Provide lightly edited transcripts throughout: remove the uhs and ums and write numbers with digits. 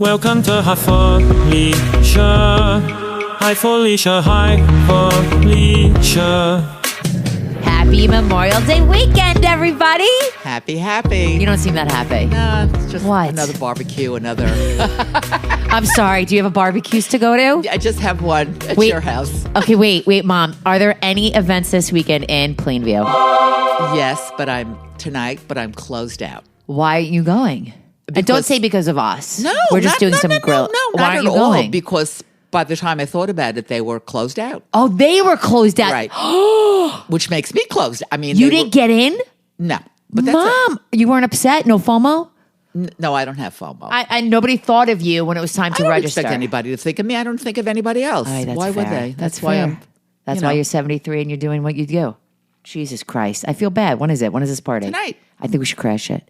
Welcome to Hi Felicia. Hi Felicia, hi Felicia. Happy Memorial Day weekend, everybody. Happy. You don't seem that happy. No, it's just What? another barbecue, I'm sorry. Do you have a barbecues to go to? I just have one at Wait. your house. Okay, wait, Mom. Are there any events this weekend in Plainview? Yes, but I'm closed out. Why aren't you going? And don't say because of us. No, we're just doing some grill. No, Why not aren't at you all. going? Because by the time I thought about it, they were closed out. Oh, they were closed out. Right. Which makes me closed. I mean, You didn't get in? No. But that's Mom, you weren't upset? No FOMO? No, I don't have FOMO. I nobody thought of you when it was time to I don't register. expect anybody to think of me. I don't think of anybody else. All right, that's why would fair. they? That's why fair. I'm. That's why you're 73 and you're doing what you do. Jesus Christ. I feel bad. When is it? When is this party? Tonight. I think we should crash it.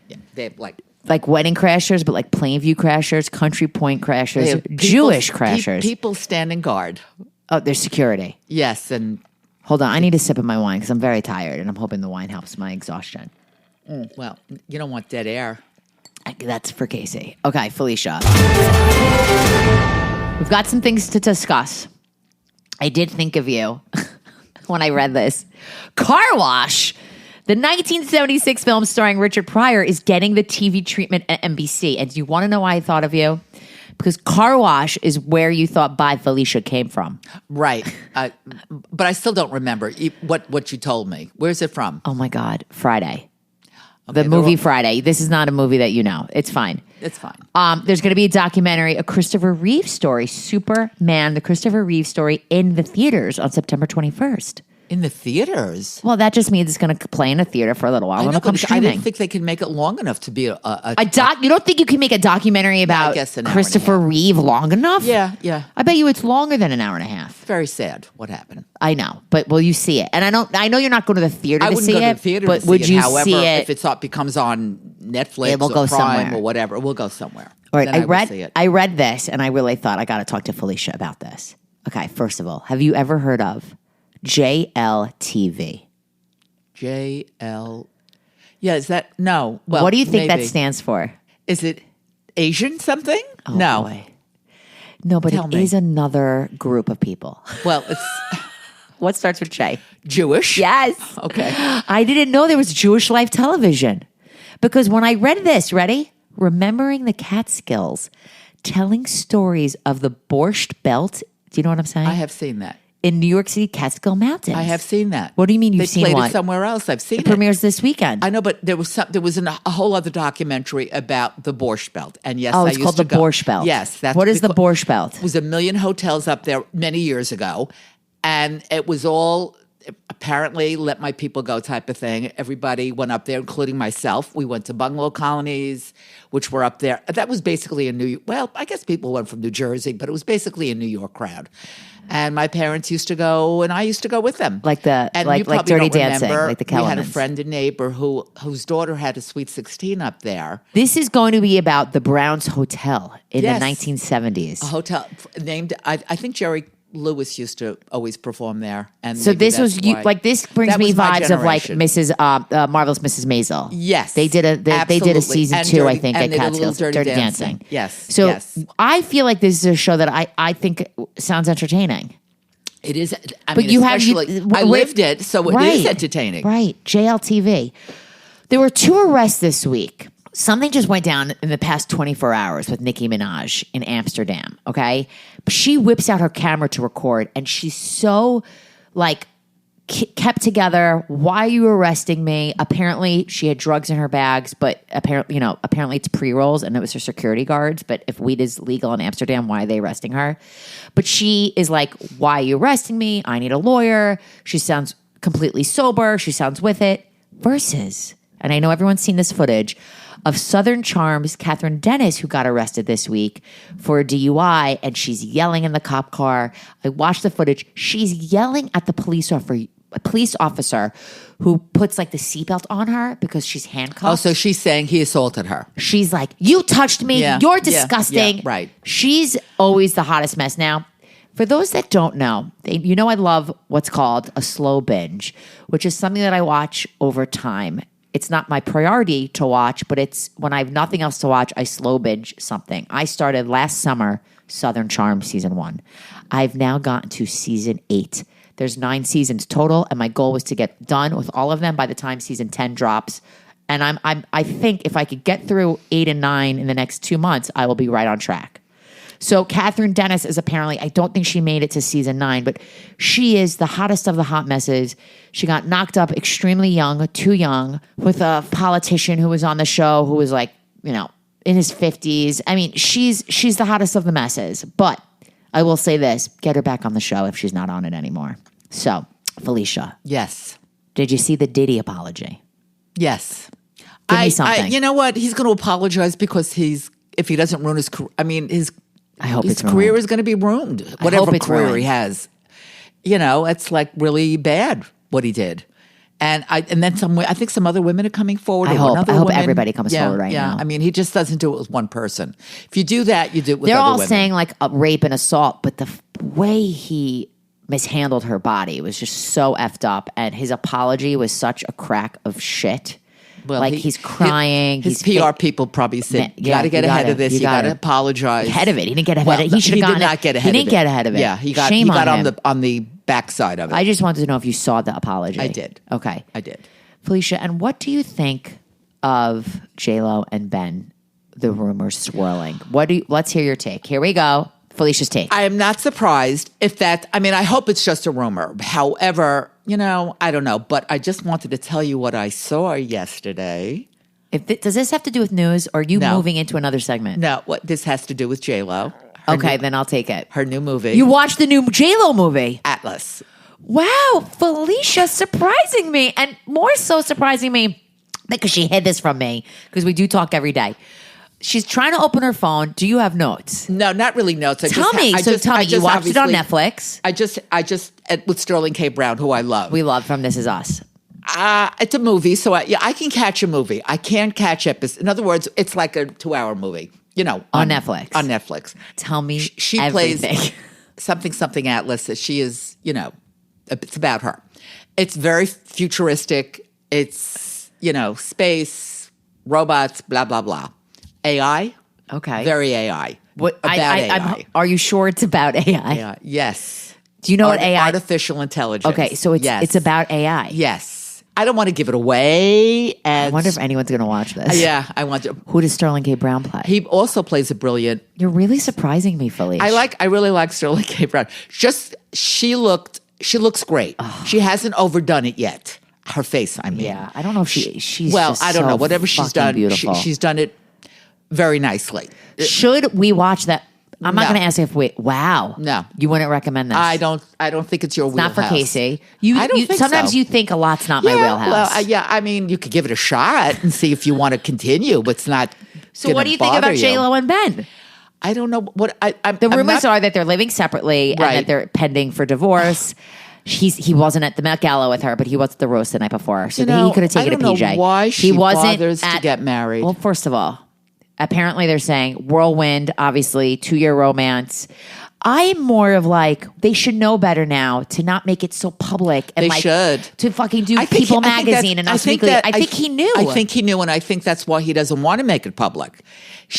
Yeah, they're like Wedding crashers, but like Plainview crashers, Country Point crashers, they have people- Jewish crashers. People standing guard. Oh, there's security. Yes, and Hold on. I need a sip of my wine because I'm very tired and I'm hoping the wine helps my exhaustion. well, you don't want dead air. That's for Casey. Okay, Felicia. We've got some things to discuss. I did think of you when I read this. Car Wash. The 1976 film starring Richard Pryor is getting the TV treatment at NBC. And do you want to know why I thought of you? Because Car Wash is where you thought Bye Felicia came from. Right. But I still don't remember what you told me. Where's it from? Oh my God, Friday. Okay, The movie Friday. This is not a movie that you know. It's fine. It's fine. There's going to be a documentary, a Christopher Reeve story, Superman, the Christopher Reeve story in the theaters on September 21st. In the theaters? Well, that just means it's going to play in a theater for a little while. I And know, it'll come but I streaming. didn't think they could make it long enough to be You don't think you can make a documentary about guess an hour and a Christopher half. Reeve long enough? Yeah. I bet you it's longer than an hour and a half. Very sad what happened. I know, but will you see it? And I know you're not going to the theater I to wouldn't see go to it, the theater but to see would it. you However, see it? if it becomes on Netflix It will or go Prime somewhere. or whatever, it will go somewhere. All right, Then will see it. I read this and I really thought I got to talk to Felicia about this. Okay, first of all, have you ever heard of JLTV? JL. Yeah, is that? No. Well, What do you think that maybe. stands for? Is it Asian something? Oh, no. boy. No, but Tell it me. is another group of people. Well, it's What starts with J? Jewish. Yes. Okay. I didn't know there was Jewish Life Television. Because when I read this, ready? Remembering the Catskills, telling stories of the Borscht Belt. Do you know what I'm saying? I have seen that. In New York City, Catskill Mountains. I have seen that. What do you mean you've they seen played one? it somewhere else. I've seen It it. premieres this weekend. I know, but there was a whole other documentary about the Borscht Belt. And yes, Oh, I it's used called to the go. Borscht Belt. Yes, that's what is the because- Borscht Belt? It was 1 million hotels up there many years ago, and it was all apparently let my people go type of thing. Everybody went up there, including myself. We went to bungalow colonies, which were up there. That was basically a New York. Well, I guess people went from New Jersey, but it was basically a New York crowd. And my parents used to go, and I used to go with them. Like the- And like you probably Dirty don't Dancing, remember, like the we had a Kellermans. friend and neighbor whose daughter had a Sweet 16 up there. This is going to be about the Browns Hotel in Yes. the 1970s. A hotel named, I think Jerry Lewis used to always perform there. And So maybe this was that's you why. like this brings That me was my vibes of like generation. Mrs. Marvelous Mrs. Maisel. Yes, they did a absolutely. season And 2, I Dirty- think, and at they did a little Catskills. Dirty Dancing. Yes, So yes. I feel like this is a show that I think sounds entertaining. It is. I But mean, you have especially, I wait- lived it, so it right, is entertaining. Right, JLTV. There were 2 arrests this week. Something just went down in the past 24 hours with Nicki Minaj in Amsterdam, okay? She whips out her camera to record, and she's so, like, kept together. Why are you arresting me? Apparently, she had drugs in her bags, but apparently it's pre-rolls, and it was her security guards. But if weed is legal in Amsterdam, why are they arresting her? But she is like, why are you arresting me? I need a lawyer. She sounds completely sober. She sounds with it. Versus, and I know everyone's seen this footage of Southern Charm's Catherine Dennis, who got arrested this week for a DUI, and she's yelling in the cop car. I watched the footage. She's yelling at the police officer who puts like the seatbelt on her because she's handcuffed. Oh, so she's saying he assaulted her. She's like, you touched me. Yeah, You're yeah, disgusting. yeah, right. She's always the hottest mess. Now, for those that don't know, I love what's called a slow binge, which is something that I watch over time. It's not my priority to watch, but it's when I have nothing else to watch, I slow binge something. I started last summer, Southern Charm season 1. I've now gotten to season 8. There's 9 seasons total, and my goal was to get done with all of them by the time season 10 drops. And I think if I could get through 8 and 9 in the next 2 months, I will be right on track. So Catherine Dennis is apparently, I don't think she made it to season 9, but she is the hottest of the hot messes. She got knocked up extremely young, too young, with a politician who was on the show who was like, in his 50s. I mean, she's the hottest of the messes. But I will say this, get her back on the show if she's not on it anymore. So, Felicia. Yes. Did you see the Diddy apology? Yes. Give me something. You know what? He's going to apologize because if he doesn't ruin his career, I hope his it's career ruined. is going to be ruined. I Whatever hope it's career ruined. he has, it's like really bad what he did. And then I think some other women are coming forward. I or hope. another I hope woman. everybody comes forward right now. I mean, he just doesn't do it with one person. If you do that, you do it with They're other all women. saying like a rape and assault, but the way he mishandled her body was just so effed up, and his apology was such a crack of shit. Well, like he's crying. His he's PR people probably said, "You got to get ahead of this. You got to apologize." Ahead of it. He didn't get ahead of it. He should have gotten did not get ahead. He didn't get ahead of it. Yeah, he got. Shame he got on him. on the backside of it. I just wanted to know if you saw the apology. I did. Okay, I did. Felicia, and what do you think of J-Lo and Ben? The rumors swirling. Let's hear your take. Here we go. Felicia's take. I am not surprised if that. I mean, I hope it's just a rumor. However, I don't know. But I just wanted to tell you what I saw yesterday. Does this have to do with news, or are you No. moving into another segment? No, what this has to do with J-Lo. Okay, then I'll take it. Her new movie. You watched the new J-Lo movie. Atlas. Wow, Felicia, surprising me. And more so surprising me because she hid this from me, because we do talk every day. She's trying to open her phone. Do you have notes? No, not really notes. Tell me. You watched it on Netflix. I just with Sterling K. Brown, who I love. We love from This Is Us. It's a movie, so I can catch a movie. I can't catch episodes. In other words, it's like a 2-hour movie. On Netflix. On Netflix. Tell me She everything. plays something Atlas. That she is, it's about her. It's very futuristic. It's, space, robots, blah, blah, blah. AI. Okay. Very AI. What, About AI. are you sure it's about AI? AI. Yes. Do you know what AI? Artificial intelligence. Okay, so it's about AI. Yes. I don't want to give it away. And I wonder if anyone's going to watch this. Yeah, I want to. Who does Sterling K. Brown play? He also plays a brilliant. You're really surprising me, Felicia. I really like Sterling K. Brown. She looks great. She hasn't overdone it yet. Her face, I mean. Yeah, I don't know if she's well, just I don't so know. Whatever she's fucking done, beautiful. she's done it very nicely. Should we watch that? I'm not No. going to ask if wow. No. You wouldn't recommend this? I don't think it's your wheelhouse. Not for Casey. I don't think sometimes so. you think a lot's not my wheelhouse. Well, I mean, you could give it a shot and see if you want to continue, but it's not. So what do you think about J-Lo and Ben? I don't know what The rumors are that they're living separately and Right. that they're pending for divorce. He wasn't at the Met Gala with her, but he was at the roast the night before, so he could have taken I don't a PJ. know why she he wasn't bothers to get married. Well, first of all, apparently they're saying whirlwind, obviously 2-year romance. I'm more of like, they should know better now to not make it so public. And They like, should. to fucking do I think People he- I think Magazine and that's- Us Weekly. I think he knew. I think he knew, and I think that's why he doesn't want to make it public.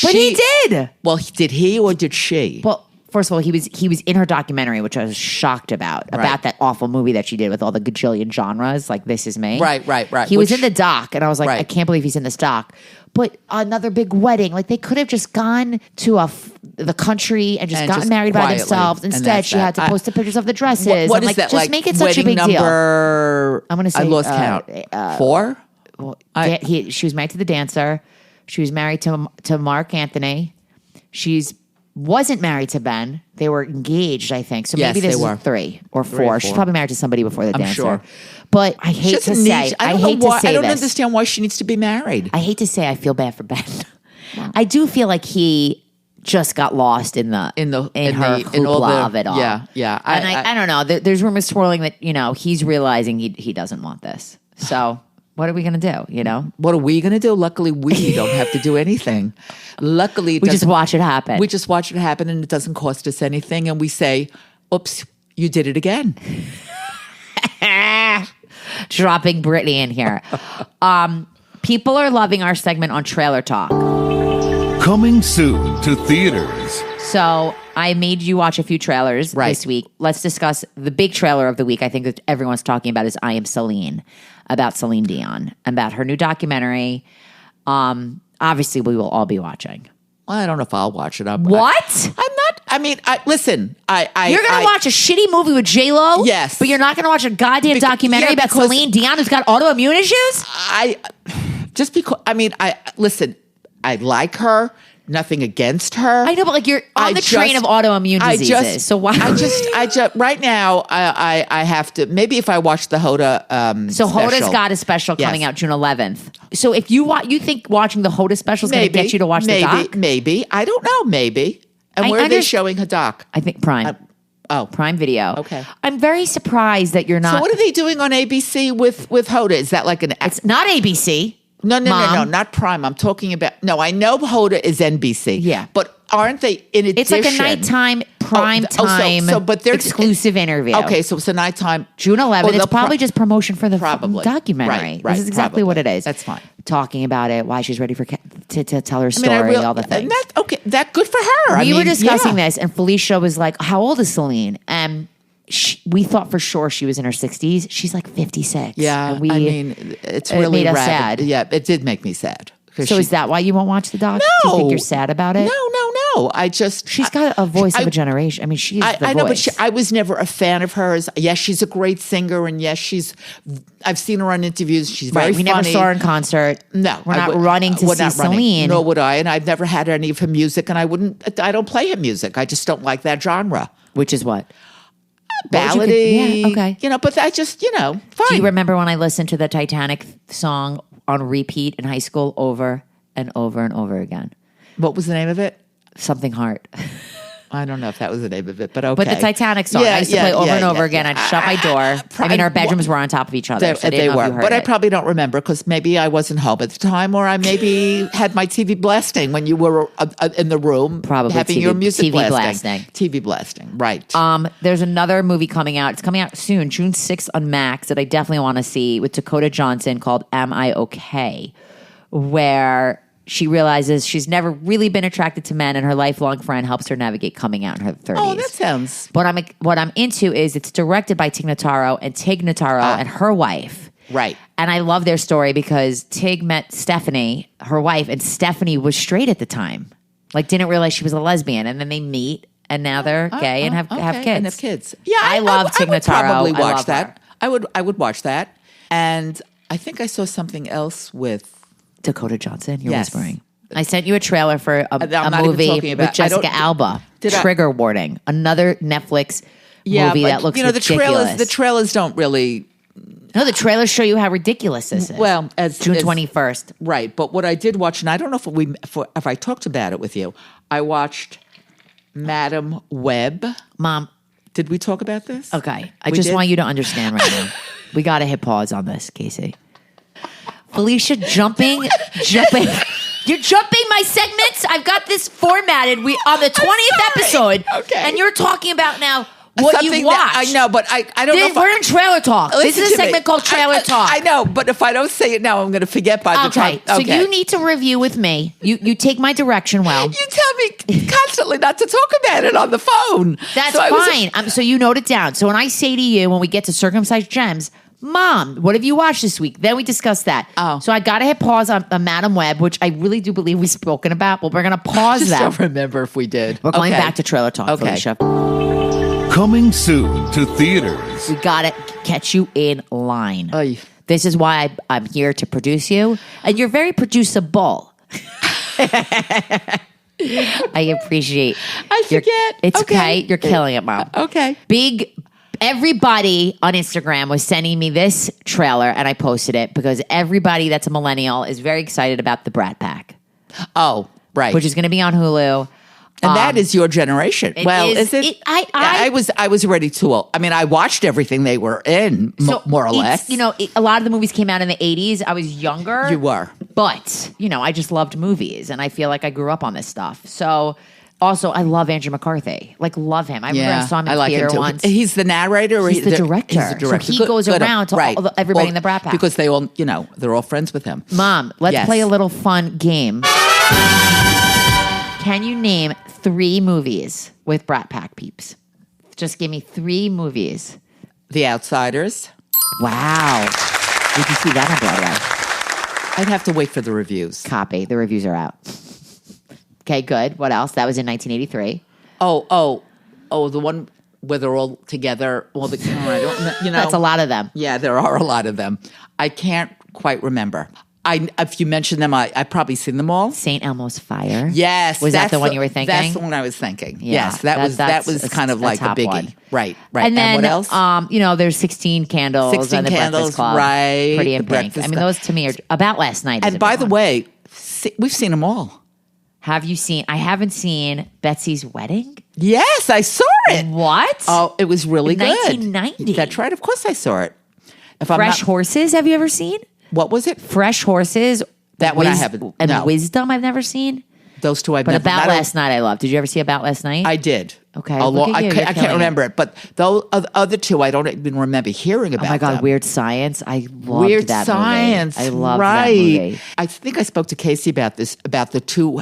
But he did. Well, did he or did she? Well, first of all, he was in her documentary, which I was shocked about that awful movie that she did with all the gajillion genres, like This Is Me. Right. He was in the doc, and I was like, Right. I can't believe he's in this doc. But another big wedding, like they could have just gone to the country and just gotten married by quietly, themselves. and Instead, that's she had that. to post the pictures of the dresses. What and is like, that? just Like make it such a wedding big deal. number? I'm going to say I lost count. 4. Well, she was married to the dancer. She was married to Mark Anthony. Wasn't married to Ben. They were engaged, I think. So Yes, maybe this they were. is 3 or 4. 3 or She's 4. probably married to somebody before the I'm dancer. sure. But I hate to say, I don't this. understand why she needs to be married. I hate to say I feel bad for Ben. I do feel like he just got lost in her hoopla of it all. Yeah. And I don't know. There's rumors swirling that he's realizing he doesn't want this. So what are we going to do? What are we going to do? Luckily, we don't have to do anything. Luckily, We just watch it happen. We just watch it happen, and it doesn't cost us anything. And we say, "Oops, you did it again." Dropping Britney in here. People are loving our segment on Trailer Talk. Coming soon to theaters. So I made you watch a few trailers this week. Let's discuss the big trailer of the week. I think that everyone's talking about is I Am Celine, about Celine Dion, about her new documentary. Obviously, we will all be watching. Well, I don't know if I'll watch it. I'm What? not. I mean, listen. You're going to watch a shitty movie with J-Lo? Yes. But you're not going to watch a goddamn documentary about because Celine Dion who's got autoimmune issues? Just because. I mean, listen. I like her. Nothing against her. I know, but like you're on the train of autoimmune diseases. So why? I just right now. I have to. Maybe if I watch the Hoda. So special. Hoda's got a special coming out June 11th. So if you you think watching the Hoda special is going to get you to watch the doc? Maybe. I don't know. Maybe. And where are they showing her doc? I think Prime. Prime Video. Okay. I'm very surprised that you're not. So what are they doing on ABC with Hoda? Is that like an? It's not ABC. No, not Prime. I'm talking about. No, I know Hoda is NBC. Yeah, but aren't they in addition? It's like a nighttime, prime time, but they're exclusive interview. Okay, so it's a nighttime. June 11th. It's probably just promotion for the documentary. Right, this is exactly what it is. That's fine. Talking about it, why she's ready to tell her story, all the things. That good for her. We were discussing this, and Felicia was like, "How old is Celine?" And we thought for sure she was in her 60s. She's like 56. Yeah, and it's really made us sad. Yeah, it did make me sad. So is that why you won't watch the doc? No. Do you think you're sad about it? No. She's got a voice of a generation. I mean, she's the voice. I know, but I was never a fan of hers. Yes, she's a great singer, and yes, I've seen her on interviews. She's very funny. We never saw her in concert. No, we're not running to see Celine. Nor would I, and I've never had any of her music, and I don't play her music. I just don't like that genre. Which is what? Ballady. Yeah, okay. But I just, fine. Do you remember when I listened to the Titanic song on repeat in high school over and over and over again? What was the name of it? Something Heart. I don't know if that was the name of it, but okay. But the Titanic song, I used to play over and over again. I'd shut my door. Our bedrooms were on top of each other. They were, but I probably don't remember because maybe I wasn't home at the time, or I maybe had my TV blasting when you were in the room, probably having your music blasting. TV blasting, right? There's another movie coming out. It's coming out soon, June 6th on Max, that I definitely want to see with Dakota Johnson, called "Am I Okay?" where she realizes she's never really been attracted to men, and her lifelong friend helps her navigate coming out in her 30s. Oh, that sounds... What I'm into is it's directed by Tig Notaro and her wife. Right. And I love their story because Tig met Stephanie, her wife, and Stephanie was straight at the time. Like, didn't realize she was a lesbian. And then they meet, and now they're gay and have kids. And have kids. Yeah, I love Tig Notaro. I would probably watch that. I would watch that. And I think I saw something else with... Dakota Johnson, you're whispering. I sent you a trailer for a movie with Jessica Alba. Trigger warning. Another Netflix movie that looks ridiculous. The trailers don't really... No, the trailers show you how ridiculous this is. Well, June 21st. Right. But what I did watch, and I don't know if I talked about it with you, I watched Madam Web. Mom. Did we talk about this? Okay. I just want you to understand right now. We got to hit pause on this, Casey. Felicia jumping. You're jumping my segments. I've got this formatted. On the 20th episode. Okay. And you're talking about now what you watched. I know, but I don't know. We're in Trailer Talk. This is a segment called Trailer Talk. I know, but if I don't say it now, I'm going to forget by the time. Okay, so you need to review with me. You take my direction well. You tell me constantly not to talk about it on the phone. That's fine. So you note it down. So when I say to you, when we get to Circumcised Gems, Mom, what have you watched this week? Then we discuss that. Oh. So I got to hit pause on Madam Web, which I really do believe we've spoken about, but we're going to pause that. I don't remember if we did. We're going back to Trailer Talk, Felicia. Coming soon to theaters. We got to catch you in line. Oy. This is why I'm here to produce you, and you're very producible. I appreciate. I forget. It's okay. You're killing it, Mom. Okay. Everybody on Instagram was sending me this trailer, and I posted it because everybody that's a millennial is very excited about the Brat Pack. Oh, right. Which is going to be on Hulu. And that is your generation. Is it? I was already too old. I mean, I watched everything they were in, more or less. A lot of the movies came out in the 80s. I was younger. You were. But, I just loved movies, and I feel like I grew up on this stuff. So... Also, I love Andrew McCarthy. Like, love him. I remember I saw him in like theater him too. once. He's the narrator. Or He's the director. He's the director. So he goes around to everybody in the Brat Pack. because they all, they're all friends with him. Mom, let's play a little fun game. Can you name 3 movies with Brat Pack peeps? Just give me 3 movies. The Outsiders. Wow. Did you see that on Broadway? I'd have to wait for the reviews. Copy. The reviews are out. Okay, good. What else? That was in 1983. Oh, the one where they're all together. All the I don't, That's a lot of them. Yeah, there are a lot of them. I can't quite remember. If you mention them, I've probably seen them all. St. Elmo's Fire. Yes, Was that the one you were thinking? That's the one I was thinking. Yeah, yes, that was kind of like a top biggie. one. Right. And then, what else? There's 16 Candles 16 and the Candles, Breakfast Club. right, Pretty in the Pink. Breakfast I mean, Club. those to me are about last night. And by the way, we've seen them all. have you seen? I haven't seen Betsy's Wedding. Yes, I saw it. What? Oh, it was really good. 1990. That's right. Of course, I saw it. Fresh Horses. Have you ever seen What was it? Fresh Horses? That one I haven't. And No. Wisdom. I've never seen. Those two I've But never. About Last Night, I love. Did you ever see About Last Night? I did. Okay, A look lo- at you. I You're can't killing remember it, but those other two, I don't even remember hearing about. Oh my God, them. Weird Science. I loved Weird that Science. movie. I loved right. that movie. I think I spoke to Casey about this, about the two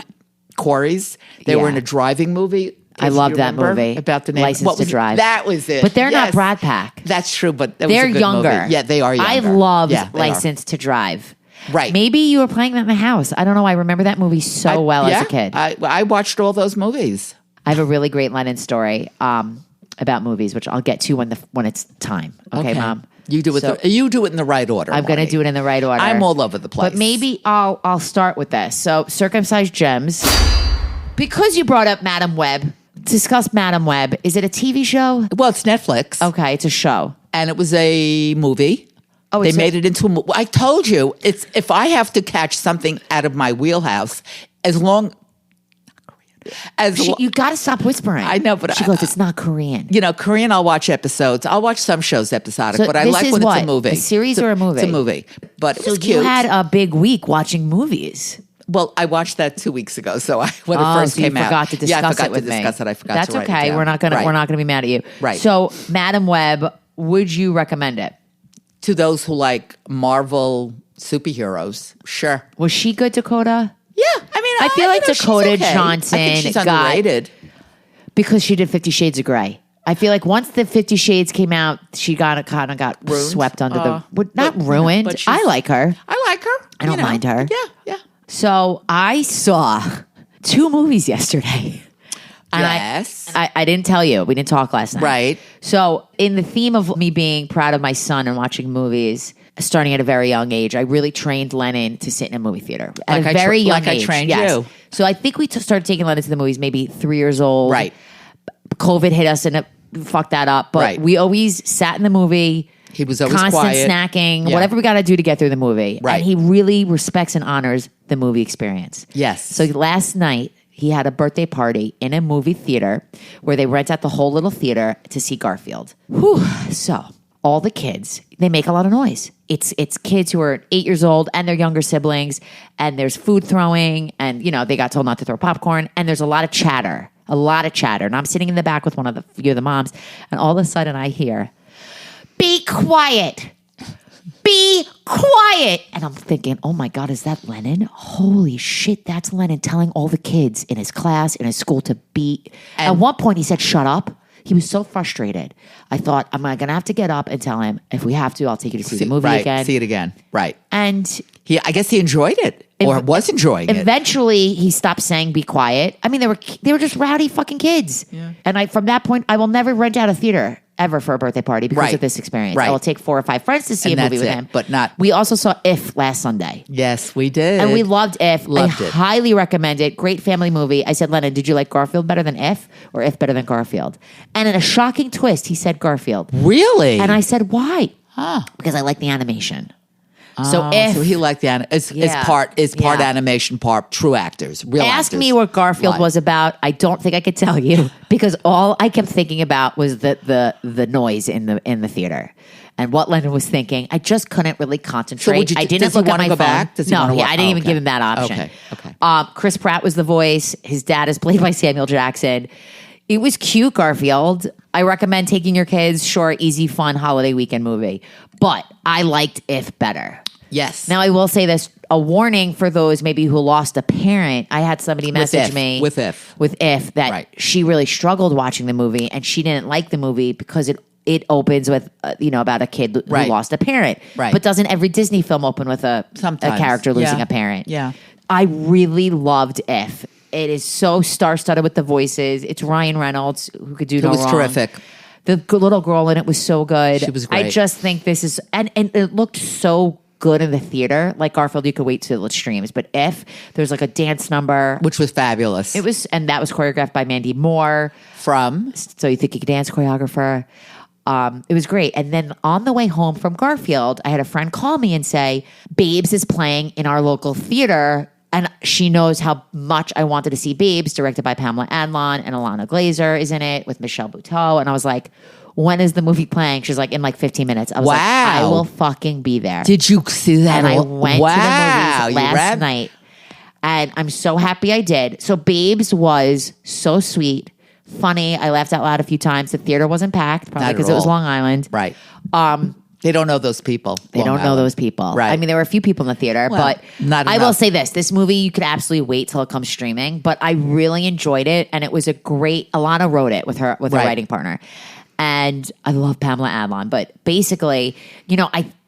Corys. They were Yeah. in a driving movie. I If love you that remember movie. About the name. License What to was it? Drive. That was it. But they're not Yes. Brat Pack. That's true, but that was They're a good younger. movie. Yeah, they are younger. I love Yeah, they are. License to Drive. Right. Maybe you were playing that in the house. I don't know. I remember that movie so well as a kid. I watched all those movies. I have a really great Lennon story about movies, which I'll get to when it's time. Okay, Mom. You do it. So- You do it in the right order. I'm going to Marni. do it in the right order. I'm all over the place. But maybe I'll start with this. So, Circumcised Gems. Because you brought up Madam Web, discuss Madam Web. Is it a TV show? Well, it's Netflix. Okay, it's a show. And it was a movie. Oh, They it's made it into a movie. I told you, it's if I have to catch something out of my wheelhouse, You got to stop whispering. I know, but she goes, it's not Korean. Korean, I'll watch episodes. I'll watch some shows episodic, So but I this like is when what? it's a movie. A series or a movie? It's a movie. But it So was cute. you had a big week watching movies. Well, I watched that 2 weeks ago. So when it first so you came out, forgot to discuss I forgot it with to me. discuss it. I forgot That's to write it okay. down. We're not gonna Right. be mad at you. Right. So, Madam Web, would you recommend it? To those who like Marvel superheroes, sure. Was she good, Dakota? Yeah, I mean, I feel like she's Dakota okay. Johnson I think she's got- underrated. Because she did 50 Shades of Grey. I feel like once the 50 Shades came out, she kind of got Ruined? swept under but- not ruined. but she's- I like her. I like her. I don't mind her. Yeah. So I saw 2 movies yesterday. And Yes. I didn't tell you. We didn't talk last night. Right. So in the theme of me being proud of my son and watching movies, starting at a very young age, I really trained Lennon to sit in a movie theater at Like a I very young like I age. trained yes. you. So I think we started taking Lennon to the movies maybe 3 years old. Right. COVID hit us and it fucked that up. But Right. we always sat in the movie. He was always constant quiet. snacking, Yeah. whatever we got to do to get through the movie. Right. And he really respects and honors the movie experience. Yes. So last night, he had a birthday party in a movie theater where they rent out the whole little theater to see Garfield. Whew. So all the kids, they make a lot of noise. It's kids who are 8 years old and their younger siblings, and there's food throwing, and they got told not to throw popcorn, and there's a lot of chatter. And I'm sitting in the back with one of the few of the moms, and all of a sudden I hear, "Be quiet. Be quiet." And I'm thinking, oh my God, is that Lennon? Holy shit, that's Lennon telling all the kids in his class, in his school to be. At one point, he said, "Shut up." He was so frustrated. I thought, I'm going to have to get up and tell him, if we have to, I'll take you to see the movie right. again. See it again. Right. And I guess he enjoyed it or was enjoying it. eventually, he stopped saying "be quiet." I mean, they were just rowdy fucking kids. Yeah. And from that point, I will never rent out a theater ever for a birthday party because Right. of this experience. Right. I will take 4 or 5 friends to see And a movie that's with it, him, but not- We also saw If last Sunday. Yes, we did. And we loved If. Loved I it. highly recommend it. Great family movie. I said, "Lennon, did you like Garfield better than If or If better than Garfield?" And in a shocking twist, he said Garfield. Really? And I said, "Why?" Huh. Because I like the animation. So So he liked the it's Yeah. part Yeah. animation, part true actors, real actors. Ask me what Garfield Live. was about. I don't think I could tell you because all I kept thinking about was the noise in the theater. and what Leonard was thinking. I just couldn't really concentrate. would you- I didn't does he look at wanna my go phone. back? Does he No, wanna yeah, wa- I didn't oh, even okay. give him that option. Okay. Chris Pratt was the voice. His dad is played by Samuel Jackson. It was cute, Garfield. I recommend taking your kids. Short, easy, fun holiday weekend movie. But I liked If better. Yes. Now, I will say this, a warning for those maybe who lost a parent. I had somebody message If. me With If. that Right. she really struggled watching the movie and she didn't like the movie because it opens with, about a kid who Right. lost a parent. Right. But doesn't every Disney film open with a Sometimes. character losing Yeah. a parent? Yeah. I really loved If. It is so star-studded with the voices. It's Ryan Reynolds, who could do no wrong. was terrific. The little girl in it was so good. She was I great. just think this is, and it looked so good in the theater. Like Garfield, you could wait till it streams. But If, there's like a dance number. Which was fabulous. It was, and that was choreographed by Mandy Moore. From? So You Think You Could Dance choreographer. It was great. And then on the way home from Garfield, I had a friend call me and say, Babes is playing in our local theater. And she knows how much I wanted to see Babes, directed by Pamela Adlon, and Alana Glazer is in it with Michelle Buteau. And I was like, when is the movie playing? She's like, in like 15 minutes. I was like, I Wow. will fucking be there. Did you see that? And I went wow. to the movies You last ran? night. And I'm so happy I did. So Babes was so sweet, funny. I laughed out loud a few times. The theater wasn't packed, probably Not at because it was all. Long Island. Right. They don't know those people. They don't know those people. Right. I mean, there were a few people in the theater, Well, but not I will enough. say this movie, you could absolutely wait till it comes streaming, but I really enjoyed it. And it was Alana wrote it with her Right. writing partner. And I love Pamela Adlon, but basically,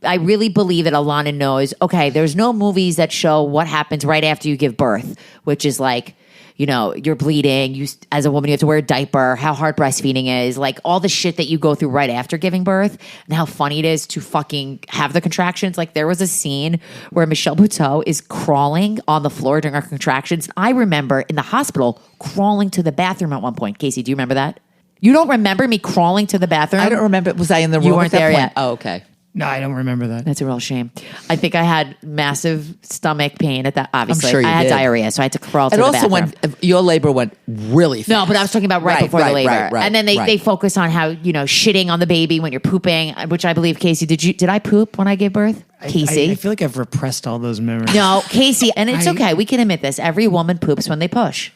I really believe that Alana knows, okay, there's no movies that show what happens right after you give birth, which is like, you're bleeding. As a woman, you have to wear a diaper, how hard breastfeeding is, like all the shit that you go through right after giving birth, and how funny it is to fucking have the contractions. Like there was a scene where Michelle Buteau is crawling on the floor during her contractions. I remember in the hospital crawling to the bathroom at one point. Casey, do you remember that? You don't remember me crawling to the bathroom? I don't remember. Was I in the room? You weren't at that there point? yet. Oh, okay. No, I don't remember that. That's a real shame. I think I had massive stomach pain at that. Obviously, sure you I had did. diarrhea, so I had to crawl to And the also, bathroom. your labor went really fast. No, but I was talking about right before the labor. Right, and then they focus on how, shitting on the baby when you're pooping, which I believe, Casey, did I poop when I gave birth? Casey? I feel like I've repressed all those memories. No, Casey, and it's okay. We can admit this. Every woman poops when they push.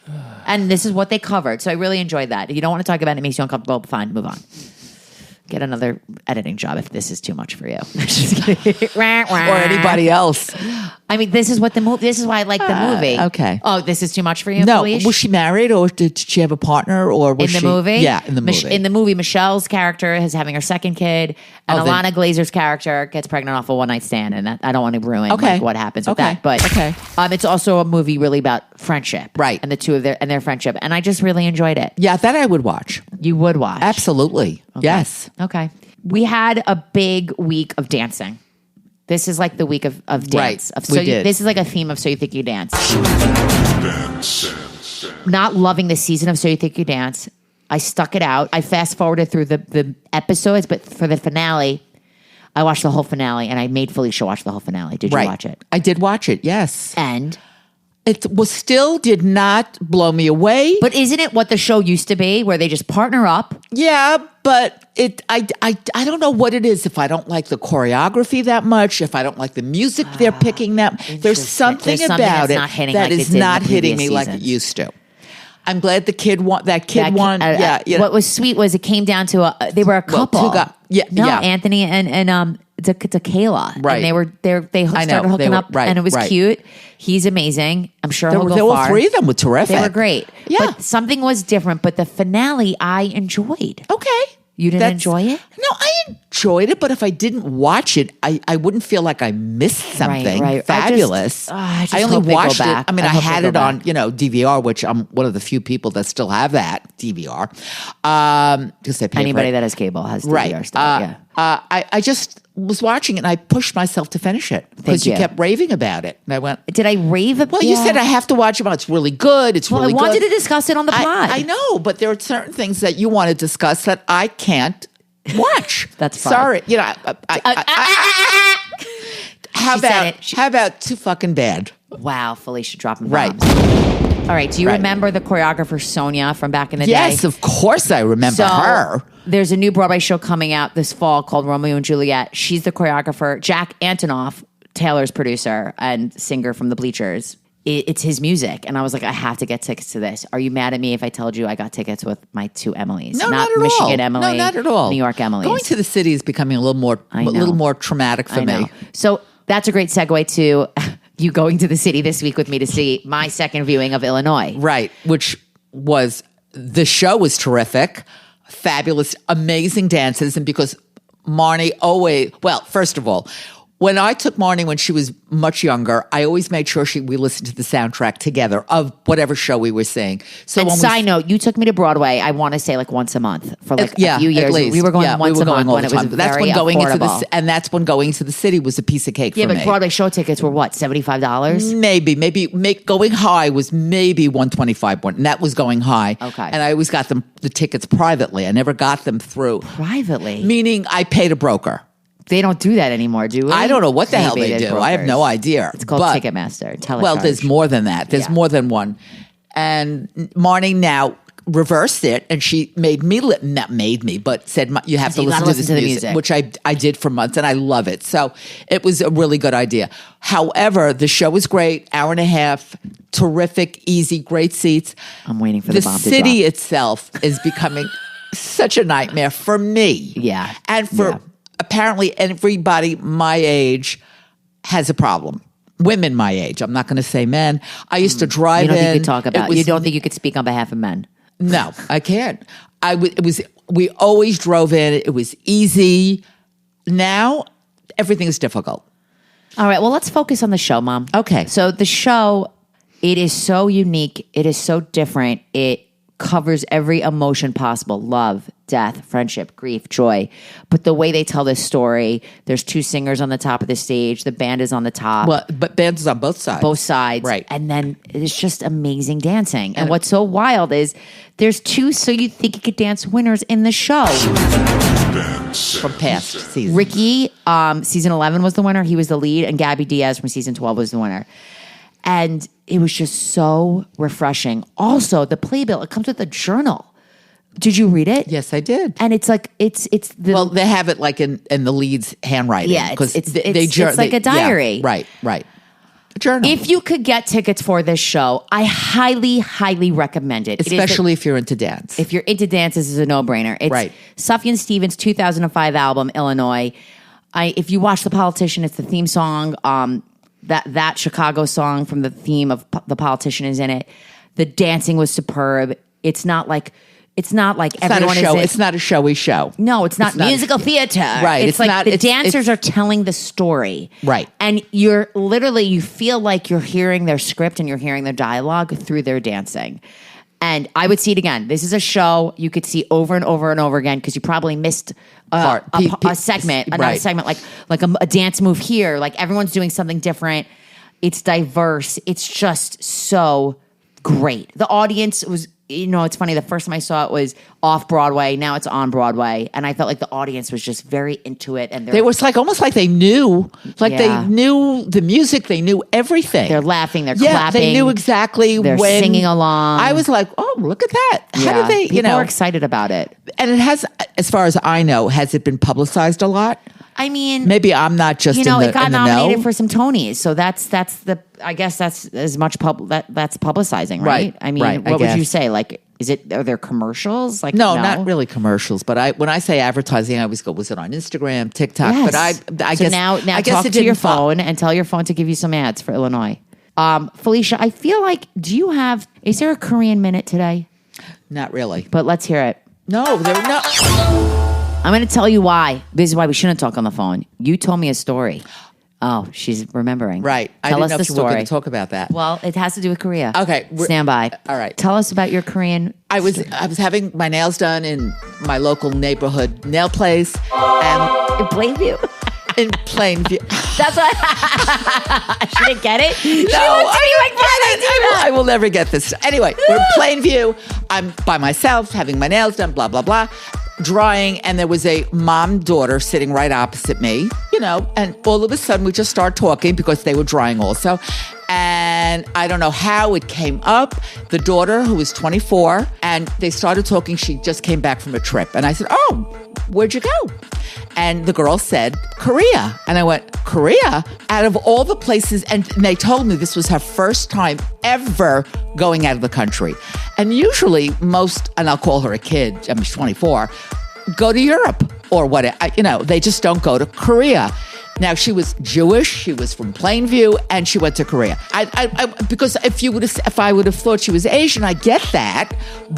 And this is what they covered. So I really enjoyed that. If you don't want to talk about it, it makes you uncomfortable, fine, move on. Get another editing job if this is too much for you. Just kidding. Or anybody else. I mean, this is why I like the movie. okay. Oh, this is too much for you, No, Felicia? was she married or did she have a partner or was in the she movie? Yeah, in the movie. In the movie, Michelle's character is having her second kid, and Oh, then- Alana Glazer's character gets pregnant off a one-night stand, and that, I don't want to ruin Okay. what happens with Okay. that. But Okay. it's also a movie really about friendship, Right. And the two of their friendship, and I just really enjoyed it. Yeah, that I would watch. You would watch, Absolutely. Yes. Okay. We had a big week of dancing. This is like the week of dance. Right. We did. This is like a theme of So You Think You Dance. Not loving the season of So You Think You Dance. I stuck it out. I fast forwarded through the episodes, but for the finale, I watched the whole finale, and I made Felicia watch the whole finale. Did you watch it? I did watch it, yes. And It was still did not blow me away. but isn't it what the show used to be, where they just partner up? Yeah, but I don't know what it is. If I don't like the choreography that much, if I don't like the music they're picking that, there's Interesting. something There's something about that's it not hitting that like it is did in not the hitting me previous like it seasons. used to. I'm glad the kid won. That kid won. What was sweet was it came down to they were a Well, couple. yeah. Anthony and Kayla. Right. And they started hooking up, right, and it was right. cute. He's amazing. I'm sure There he'll were, go there were far. three of them were terrific. They were great. Yeah. But something was different. But the finale, I enjoyed. Okay. You didn't enjoy it? No, I enjoyed it, but if I didn't watch it, I wouldn't feel like I missed something right. fabulous. I just only hope they go watched it. back. I mean, I I hope had they it go on, back. DVR, which I'm one of the few people that still have that DVR. Because they pay Anybody for it. that has cable has DVR Right. still. Yeah. I just was watching it and I pushed myself to finish it because you you. kept raving about it. And I went, Did I rave about well, you said I have to watch it. Well, it's really good. It's Well, really I wanted good. to discuss it on the pod. I know, but there are certain things that you want to discuss that I can't watch. That's fine. Sorry. How She said about it. how about too fucking bad? Wow, Felicia dropping Right. bombs. All right. Do you Right. remember the choreographer Sonia from back in the day? Yes, of course I remember So her. There's a new Broadway show coming out this fall called Romeo and Juliet. She's the choreographer. Jack Antonoff, Taylor's producer and singer from the Bleachers. It's his music. And I was like, I have to get tickets to this. Are you mad at me if I told you I got tickets with my two Emilys? No, not at Michigan all. Emily. No, not at all. New York Emilys. Going to the city is becoming a little more traumatic for me. So that's a great segue to you going to the city this week with me to see my second viewing of Illinois. Right, which was, the show was terrific, fabulous, amazing dances. And because Marni first of all, when I took Marni when she was much younger, I always made sure we listened to the soundtrack together of whatever show we were seeing. So and side note, you took me to Broadway, I want to say like once a month for like a few years. At least. We were going once a month when it was that's very when going affordable. and that's when going to the city was a piece of cake for me. Yeah, but Broadway show tickets were what, $75? Maybe going high was maybe $125, and that was going high. Okay. And I always got the tickets privately. I never got them through. Privately? Meaning I paid a broker. They don't do that anymore, do we? I don't know what the hell they Maybe do. brokers. I have no idea. It's called Ticketmaster. Well, there's more than that. There's more than one. And Marni now reversed it, and she made me, not made me, but said, you have to listen to this music, which I did for months, and I love it. So it was a really good idea. However, the show was great, hour and a half, terrific, easy, great seats. I'm waiting for the bomb to drop. The city itself is becoming such a nightmare for me. Yeah. And for apparently everybody my age has a problem. Women my age. I'm not going to say men. I used to drive You don't in. think you could talk about you don't think you could speak on behalf of men? No, I can't. We always drove in. It was easy. Now everything is difficult. All right, well, let's focus on the show, Mom. Okay. So the show, it is so unique. It is so different. It covers every emotion possible: love, death, friendship, grief, joy. But the way they tell this story, there's two singers on the top of the stage. The band is on the top. Well, but bands is on both sides. Both sides. Right. And then it's just amazing dancing. And what's so wild is there's two So You Think You Could Dance winners in the show. From past seasons. Ricky, season 11 was the winner. He was the lead. And Gabby Diaz from season 12 was the winner. And it was just so refreshing. Also, the playbill, it comes with a journal. Did you read it? Yes, I did. And it's like it's the Well, they have it like in the lead's handwriting. Yeah, because it's like a diary. Yeah, right. A journal. If you could get tickets for this show, I highly, highly recommend it. Especially if you're into dance. If you're into dance, this is a no-brainer. It's Right. Sufjan Stevens' 2005 album, Illinois. If you watch The Politician, it's the theme song. That Chicago song from the theme of The Politician is in it. The dancing was superb. It's not like everyone is. It's not a showy show. No, it's not musical theater. Right. It's like the dancers are telling the story. Right. And you feel like you're hearing their script and you're hearing their dialogue through their dancing. And I would see it again. This is a show you could see over and over and over again because you probably missed a segment, not a segment, like a dance move here. Like everyone's doing something different. It's diverse. It's just so great. The audience was, it's funny. The first time I saw it was off Broadway. Now it's on Broadway, and I felt like the audience was just very into it. And they was almost like they knew, they knew the music. They knew everything. They're laughing. They're clapping. They knew exactly. They're singing along. I was like, oh, look at that! How did they? People are excited about it, and it has, as far as I know, has it been publicized a lot? I mean, maybe I'm not just it got nominated know. for some Tonys, so that's I guess that's as much that's publicizing, right? I mean, what would you say? Like, are there commercials? Like, no, not really commercials. But when I say advertising, I always go, was it on Instagram, TikTok? Yes. But I so guess now I guess talk to your phone and tell your phone to give you some ads for Illinois. Felicia, I feel like is there a Korean minute today? Not really. But let's hear it. No, there no. I'm going to tell you why. This is why we shouldn't talk on the phone. You told me a story. Oh, she's remembering. Right. Tell us know the if you story. were going to talk about that. Well, it has to do with Korea. Okay. Stand by. All right. Tell us about your Korean. I was having my nails done in my local neighborhood nail place, and In Plainview. in Plainview. That's what. She didn't get it. I will never get this. Anyway, we're in Plainview. I'm by myself, having my nails done. Blah blah blah. Drying, and there was a mom-daughter sitting right opposite me, and all of a sudden we just start talking because they were drying also. And And I don't know how it came up. The daughter, who was 24, and they started talking. She just came back from a trip. And I said, oh, where'd you go? And the girl said, Korea. And I went, Korea? Out of all the places, and they told me this was her first time ever going out of the country. And usually most, and I'll call her a kid, I mean, she's 24, go to Europe or what, they just don't go to Korea. Now, she was Jewish, she was from Plainview, and she went to Korea. Because if I would have thought she was Asian, I get that,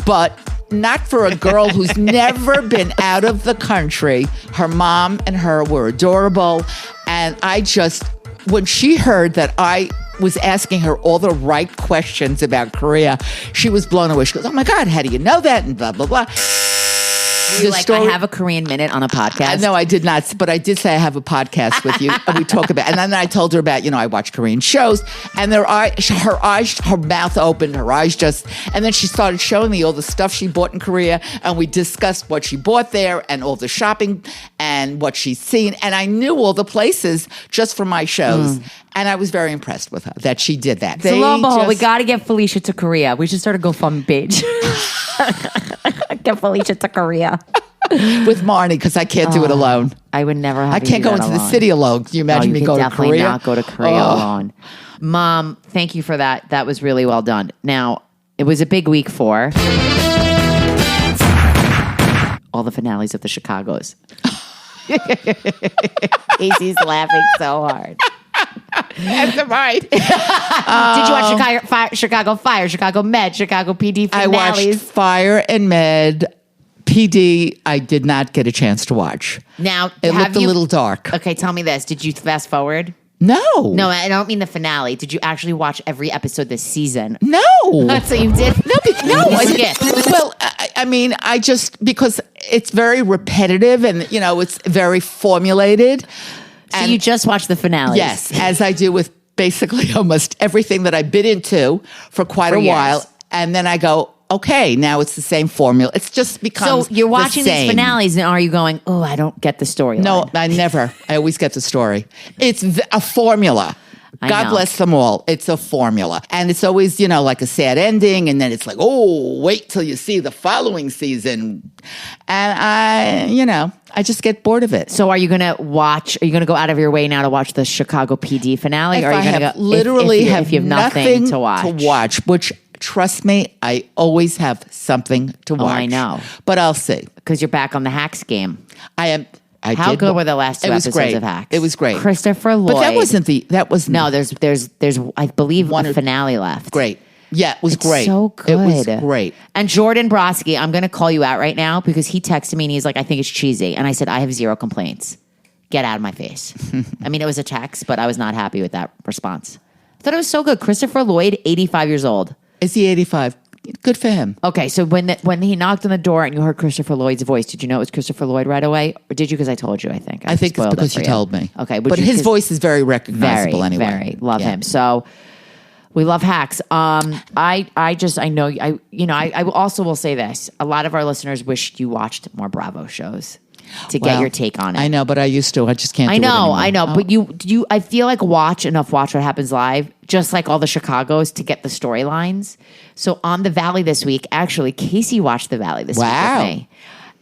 but not for a girl who's never been out of the country. Her mom and her were adorable, and when she heard that I was asking her all the right questions about Korea, she was blown away. She goes, oh my God, how do you know that? And blah, blah, blah. I have a Korean minute on a podcast. No, I did not. But I did say I have a podcast with you. And we talk about, and then I told her about, I watch Korean shows, and her mouth opened, her eyes just, and then she started showing me all the stuff she bought in Korea, and we discussed what she bought there and all the shopping and what she's seen. And I knew all the places just from my shows. And I was very impressed with her that she did that. So lo and behold, we got to get Felicia to Korea. We should start a GoFundMe page. Get Felicia to Korea. With Marni, because I can't do it alone. I would never have I can't go into the city alone. Can you imagine me go to Korea? Definitely not go to Korea alone. Mom, thank you for that. That was really well done. Now, it was a big week for all the finales of the Chicagos. Casey's laughing so hard. That's right. Did you watch Chicago Fire, Chicago Med, Chicago PD finales? I watched Fire and Med. PD, I did not get a chance to watch. Now, it looked a little dark. Okay, tell me this. Did you fast forward? No. No, I don't mean the finale. Did you actually watch every episode this season? No. So you did? No. Well, I mean, because it's very repetitive and, it's very formulated. So you just watched the finale? Yes, as I do with basically almost everything that I've been into for quite a while. And then I go, okay, now it's the same formula. It's just becomes So you're watching the same. these finales and are you going, oh, I don't get the story? No, I never. I always get the story. It's a formula. God bless them all. It's a formula. And it's always, like a sad ending. And then it's like, oh, wait till you see the following season. And I just get bored of it. So are you going to go out of your way now to watch the Chicago PD finale? Or are you going to go, if you have nothing to watch? Which, trust me, I always have something to watch. I know. But I'll see. Because you're back on the Hacks game. I am. How good were the last two episodes of Hacks? It was great. Christopher Lloyd. But that wasn't. No, there's I believe a finale left. Great. Yeah, it was great. So good. It was great. And Jordan Brodsky, I'm going to call you out right now because he texted me and he's like, I think it's cheesy. And I said, I have zero complaints. Get out of my face. I mean, it was a text, but I was not happy with that response. I thought it was so good. Christopher Lloyd, 85 years old. Is he 85? Good for him. Okay, so when he knocked on the door and you heard Christopher Lloyd's voice, did you know it was Christopher Lloyd right away? Or did you? Because I told you, I think. I think it's because you told me. Okay. But his voice is very recognizable anyway. Very. Love him. So we love Hacks. I also will say this. A lot of our listeners wish you watched more Bravo shows to get your take on it. I know, but I used to. I just can't do it anymore. I know. But I feel like watch What Happens Live, just like all the Chicagos, to get the storylines. So on The Valley this week, actually, Casey watched The Valley this week with me.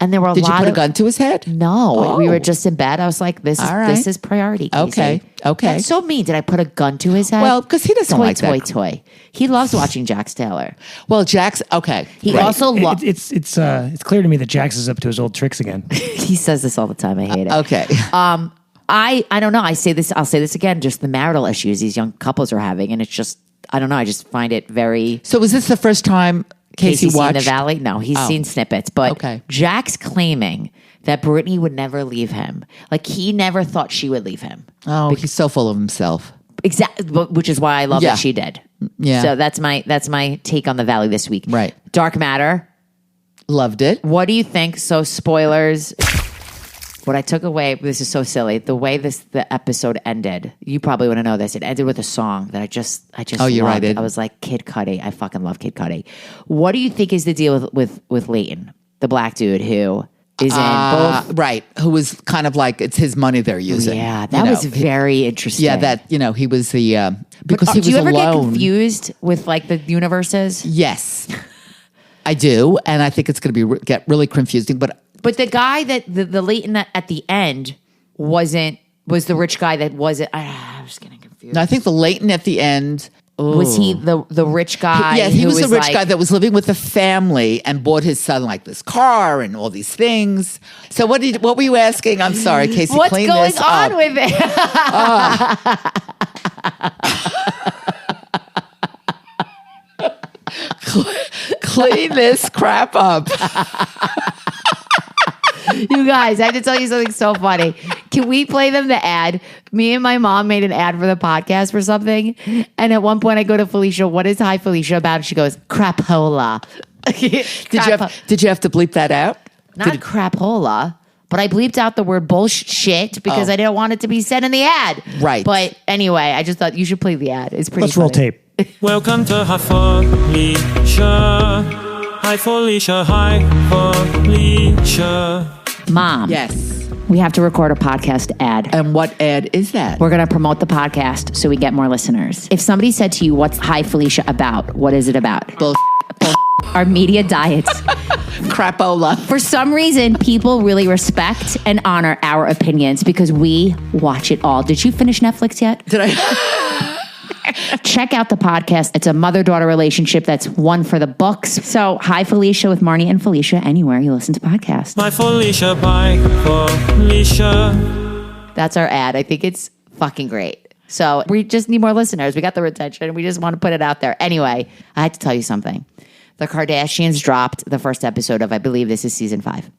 And there were Did you put a gun to his head? No. We were just in bed. I was like, this is priority, Casey. Okay. That's so mean. Did I put a gun to his head? Well, because he doesn't like that. Toy. He loves watching Jax Taylor. Well, Jax, okay. He also loves... It's clear to me that Jax is up to his old tricks again. He says this all the time. I hate it. Okay. I don't know. I'll say this again, just the marital issues these young couples are having. And it's just, I don't know. I just find it very... So was this the first time Casey watched seen The Valley? No, he's seen snippets. But Jack's claiming that Brittany would never leave him. Like, he never thought she would leave him. Oh, he's so full of himself. Exactly, which is why I love that she did. Yeah. So that's my take on The Valley this week. Right. Dark Matter. Loved it. What do you think? So spoilers. What I took away, this is so silly, the way the episode ended, you probably want to know this, it ended with a song that I just you're loved. right. I was like, Kid Cudi. I fucking love Kid Cudi. What do you think is the deal with Leighton, the black dude who is in both. Right. Who was kind of like, it's his money they're using. Yeah, you that know. was very interesting. Yeah, that, he was the, because But, he was do you ever get alone. confused with like the universes? Yes, I do. And I think it's going to get really confusing. But the guy that the Leighton at the end was the rich guy that wasn't. I'm just getting confused. no, I think the Leighton at the end. Was he the rich guy? Yeah, he who was the rich like- guy that was living with the family and bought his son like this car and all these things. So what were you asking? I'm sorry, Casey. What's clean going this on up. with it? Clean this crap up. You guys, I have to tell you something so funny. Can we play them the ad? Me and my mom made an ad for the podcast for something. And at one point I go to Felicia, what is Hi Felicia about? And she goes, crapola. Did you have to bleep that out? Not crapola, but I bleeped out the word bullshit because I didn't want it to be said in the ad. Right. But anyway, I just thought you should play the ad. It's pretty Let's roll funny. tape. Welcome to Hi Felicia. Hi Felicia. Hi Felicia. Mom, Yes. we have to record a podcast ad. And what ad is that? We're going to promote the podcast so we get more listeners. If somebody said to you, what's Hi Felicia about? What is it about? Bull- Our media diets. Crapola. For some reason, people really respect and honor our opinions because we watch it all. Did you finish Netflix yet? Did I? Check out the podcast. It's a mother-daughter relationship that's one for the books. So, Hi Felicia with Marni and Felicia anywhere you listen to podcasts. My Felicia. Bye Felicia. That's our ad. I think it's fucking great. So we just need more listeners. We got the retention. We just want to put it out there. Anyway, I had to tell you something. The Kardashians dropped the first episode of, I believe this is season 5.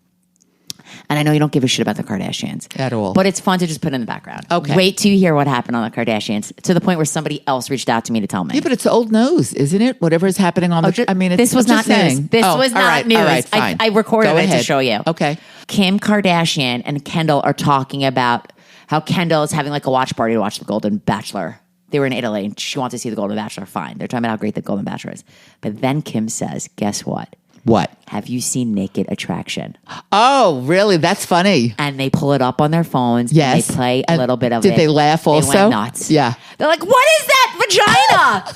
And I know you don't give a shit about the Kardashians. At all. But it's fun to just put in the background. Okay. Wait till you hear what happened on the Kardashians to the point where somebody else reached out to me to tell me. Yeah, but it's old news, isn't it? Whatever is happening on the. I mean, this was I'm not just saying. news. This was all not right, news. All right, fine. I recorded Go it to ahead. show you. Okay. Kim Kardashian and Kendall are talking about how Kendall is having like a watch party to watch The Golden Bachelor. They were in Italy and she wants to see The Golden Bachelor. Fine. They're talking about how great The Golden Bachelor is. But then Kim says, guess what? What? Have you seen Naked Attraction? Oh, really? That's funny. And they pull it up on their phones. Yes. And they play a And little bit of did it. they laugh also? They went nuts. Yeah. They're like, what is that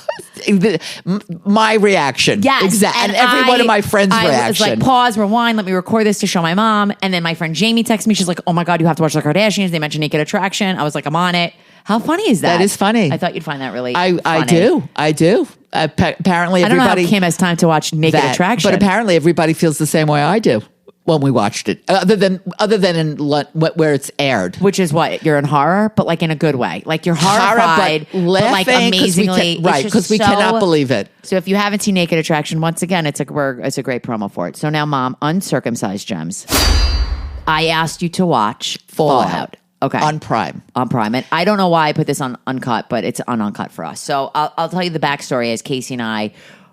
vagina? My reaction. Yes. Exactly. And every one of my friends' I reaction. was like, pause, rewind, let me record this to show my mom. And then my friend Jamie texted me. She's like, oh my God, you have to watch The Kardashians. They mentioned Naked Attraction. I was like, I'm on it. How funny is that? That is funny. I thought you'd find that really I funny. do. I do. Apparently I don't know everybody. how Kim has time to watch Naked Attraction. But apparently everybody feels the same way I do when we watched it. Other than in where it's aired. Which is what? You're in horror, but like in a good way. Like you're Horror, horrified, but like laughing 'cause we amazingly. can- right, it's just because we so- cannot believe it. So if you haven't seen Naked Attraction, once again, it's a great promo for it. So now, Mom, uncircumcised gems. I asked you to watch Fallout. Okay. On Prime. On Prime. And I don't know why I put this on Uncut, but it's on Uncut for us. So I'll tell you the backstory as Casey and I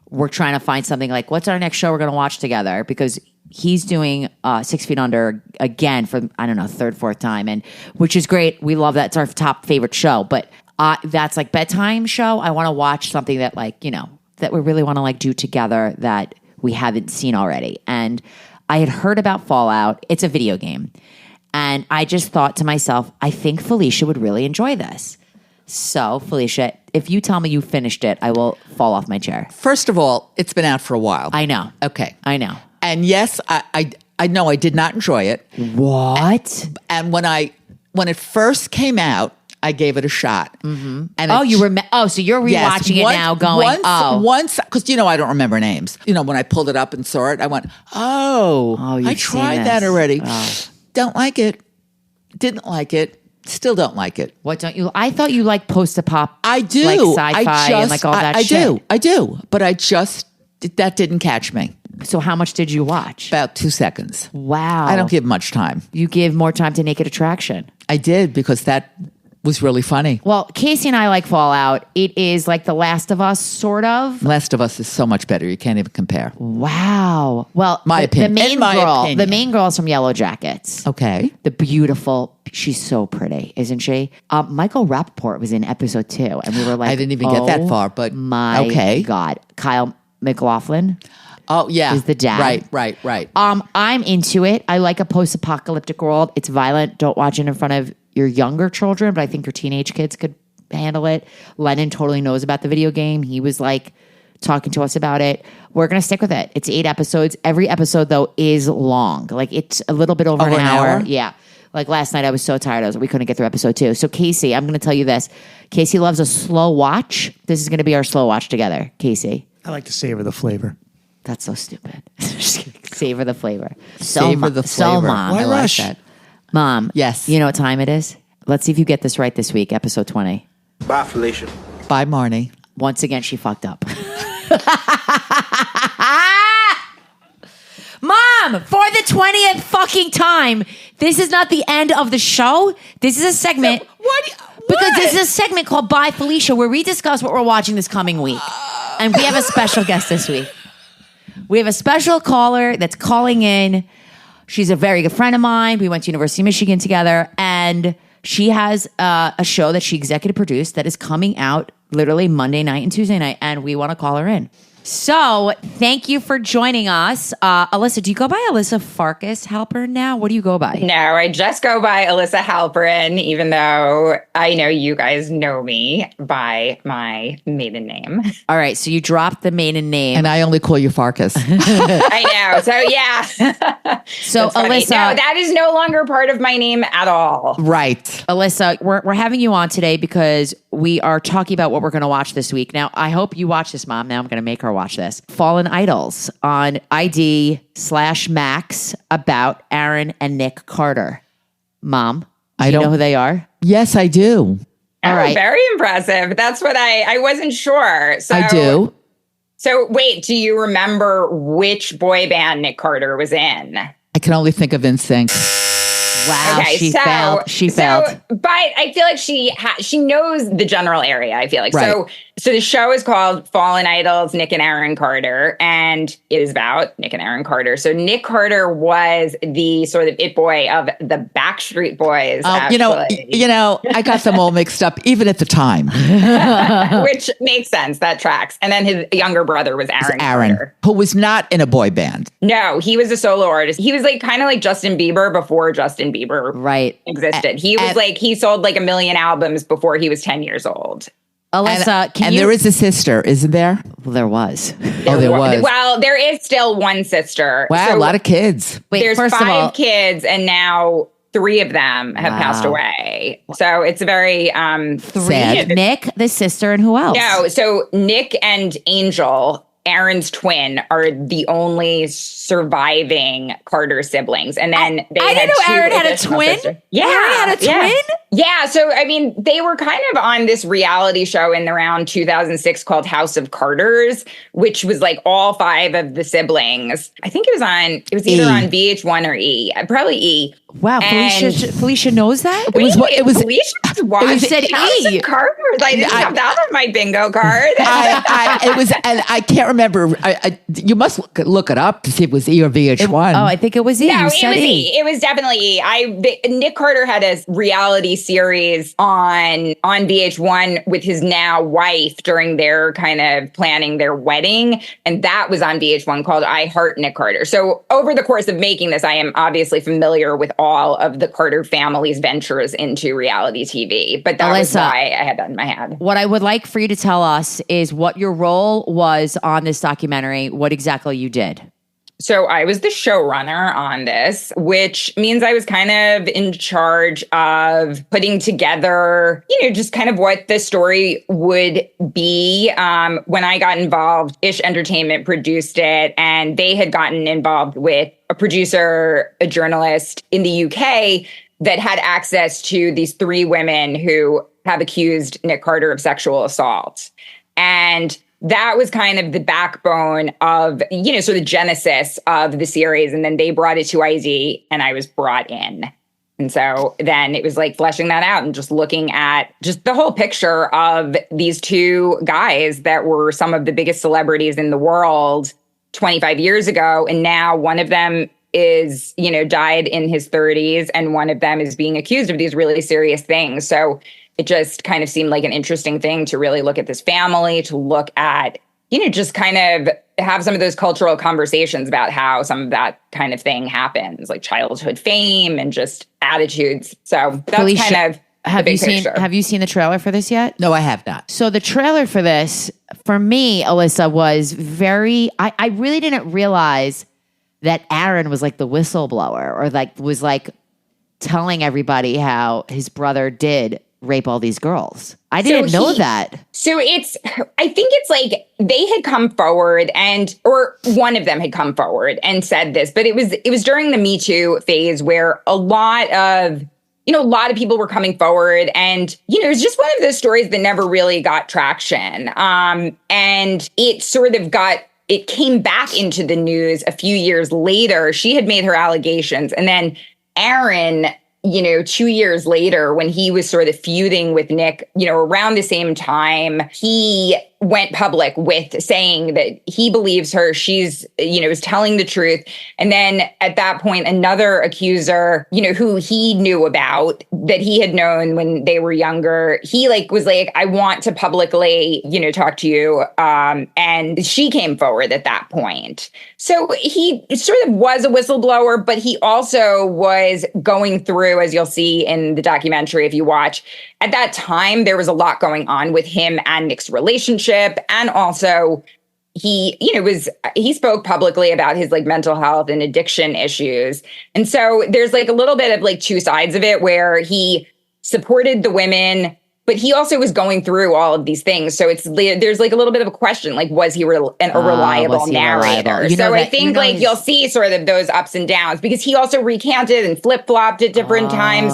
were trying to find something like, what's our next show we're going to watch together? Because he's doing 6 Feet Under again for, I don't know, third, fourth time, and which is great. We love that. It's our top favorite show. But that's like bedtime show. I want to watch something that like, you know, that we really want to like do together that we haven't seen already. And I had heard about Fallout. It's a video game. And I just thought to myself, I think Felicia would really enjoy this. So, Felicia, if you tell me you finished it, I will fall off my chair. First of all, it's been out for a while. I know. Okay. I know. And yes, I know I did not enjoy it. What? And when it first came out, I gave it a shot. Mm-hmm. And Oh, so you're rewatching it now going, once, because I don't remember names. When I pulled it up and saw it, I went, Oh, you've I seen tried this. that already. Oh. Don't like it. Didn't like it. Still don't like it. What don't you? I thought you like post-apocalyptic. I do. Like sci-fi and like all that shit. I do. But that didn't catch me. So how much did you watch? About 2 seconds. Wow. I don't give much time. You give more time to Naked Attraction. I did because that was really funny. Well, Casey and I like Fallout. It is like The Last of Us, sort of. Last of Us is so much better. You can't even compare. Wow. Well, My opinion. The In my opinion. The main girl is from Yellow Jackets. Okay. The beautiful, she's so pretty, isn't she? Michael Rappaport was in episode 2, and we were like, I didn't even get that far, but my okay. God. Kyle MacLachlan. Oh, yeah. Is the dad. Right. I'm into it. I like a post-apocalyptic world. It's violent. Don't watch it in front of your younger children, but I think your teenage kids could handle it. Lennon totally knows about the video game. He was like talking to us about it. We're going to stick with it. It's 8 episodes. Every episode, though, is long. Like, it's a little bit over an hour. Yeah. Like last night, I was so tired. We couldn't get through episode 2. So Casey, I'm going to tell you this. Casey loves a slow watch. This is going to be our slow watch together. Casey. I like to savor the flavor. That's so stupid. Just kidding. Savor the flavor. Savor the So, flavor. Mom. Why rush? Like that. Mom. Yes. You know what time it is? Let's see if you get this right this week, episode 20. Bye, Felicia. Bye, Marnie. Once again, she fucked up. Mom, for the 20th fucking time, this is not the end of the show. This is a segment. Because this is a segment called Bye Felicia, where we discuss what we're watching this coming week. And we have a special guest this week. We have a special caller that's calling in. She's a very good friend of mine. We went to University of Michigan together. And she has a show that she executive produced that is coming out literally Monday night and Tuesday night. And we want to call her in. So thank you for joining us. Alyssa, do you go by Alyssa Farkas Halpern now? What do you go by? No, I just go by Alyssa Halperin, even though I know you guys know me by my maiden name. All right, so you dropped the maiden name. And I only call you Farkas. I know. So yeah. So That's funny. Alyssa, No, that is no longer part of my name at all. Right. Alyssa, we're having you on today because we are talking about what we're going to watch this week. Now, I hope you watch this, Mom. Now I'm going to make her watch this. Fallen Idols on ID/Max about Aaron and Nick Carter. Mom, do you know who they are? Yes, I do. All right. Very impressive. That's what I wasn't sure. So I do. So wait, do you remember which boy band Nick Carter was in? I can only think of NSYNC. Wow, Okay, she so- failed. She failed. But I feel like she knows the general area. I feel like Right. So the show is called Fallen Idols, Nick and Aaron Carter, and it is about Nick and Aaron Carter. So Nick Carter was the sort of it boy of the Backstreet Boys. You know, I got them all mixed up, even at the time. which makes sense. That tracks. And then his younger brother was Aaron Carter. Who was not in a boy band. No, he was a solo artist. He was like kind of like Justin Bieber before Justin Bieber Right. existed. He was like, he sold like 1 million albums before he was 10 years old. Alyssa, can And you? there is a sister, isn't there? Well, there was. Oh, there was. Well, there is still one sister. Wow, So a lot of kids. Wait, there's first 5 of all, kids, and now 3 of them have passed away. So it's a very Sad. Nick, the sister, and who else? no. So Nick and Angel, Aaron's twin, are the only surviving Carter siblings. And then they I had didn't know 2 Aaron had a additional twin. sisters. Yeah, Aaron had a yeah. twin? Yeah, so I mean, they were kind of on this reality show in around 2006 called House of Carters, which was like all 5 of the siblings. I think it was either on VH1 or E, probably E. Wow, And- Felicia knows that? It was Felicia's watched said House E. of Carters. I didn't have that on my bingo card. It was, and I can't remember. You must look it up to see if it was E or VH1. Oh, I think it was E. No, You it said was E. E. It was definitely E. Nick Carter had a reality series on VH1 with his now wife during their kind of planning their wedding, and that was on VH1 called I Heart Nick Carter. So over the course of making this, I am obviously familiar with all of the Carter family's ventures into reality TV. But that was Alyssa, why I had that in my head. What I would like for you to tell us is what your role was on this documentary, what exactly you did. So I was the showrunner on this, which means I was kind of in charge of putting together, just kind of what the story would be. When I got involved, Ish Entertainment produced it, and they had gotten involved with a producer, a journalist in the UK that had access to these 3 women who have accused Nick Carter of sexual assault. And that was kind of the backbone of, sort of genesis of the series. And then they brought it to ID and I was brought in. And so then it was like fleshing that out and just looking at just the whole picture of these 2 guys that were some of the biggest celebrities in the world 25 years ago. And now one of them is, died in his 30s and one of them is being accused of these really serious things. So it just kind of seemed like an interesting thing to really look at this family, to look at just kind of have some of those cultural conversations about how some of that kind of thing happens, like childhood fame and just attitudes. So that's Felicia, kind of have the you big picture. Have you seen the trailer for this yet? No, I have not. So the trailer for this, for me, Alyssa, was I really didn't realize that Aaron was like the whistleblower or like was like telling everybody how his brother did rape all these girls. I didn't know that. So I think it's like they had come forward or one of them had come forward and said this, but it was during the Me Too phase where a lot of people were coming forward and, it was just one of those stories that never really got traction. And it came back into the news a few years later. She had made her allegations, and then Aaron, 2 years later, when he was sort of feuding with Nick, around the same time, he went public with saying that he believes her. She's, is telling the truth. And then at that point, another accuser, who he knew about, that he had known when they were younger, he was like, I want to publicly, talk to you. And she came forward at that point. So he sort of was a whistleblower, but he also was going through, as you'll see in the documentary, if you watch, at that time, there was a lot going on with him and Nick's relationship. And also he spoke publicly about his mental health and addiction issues. And so there's a little bit of two sides of it where he supported the women, but he also was going through all of these things. So there's a little bit of a question, was he a reliable narrator? I think you'll see sort of those ups and downs because he also recanted and flip-flopped at different times.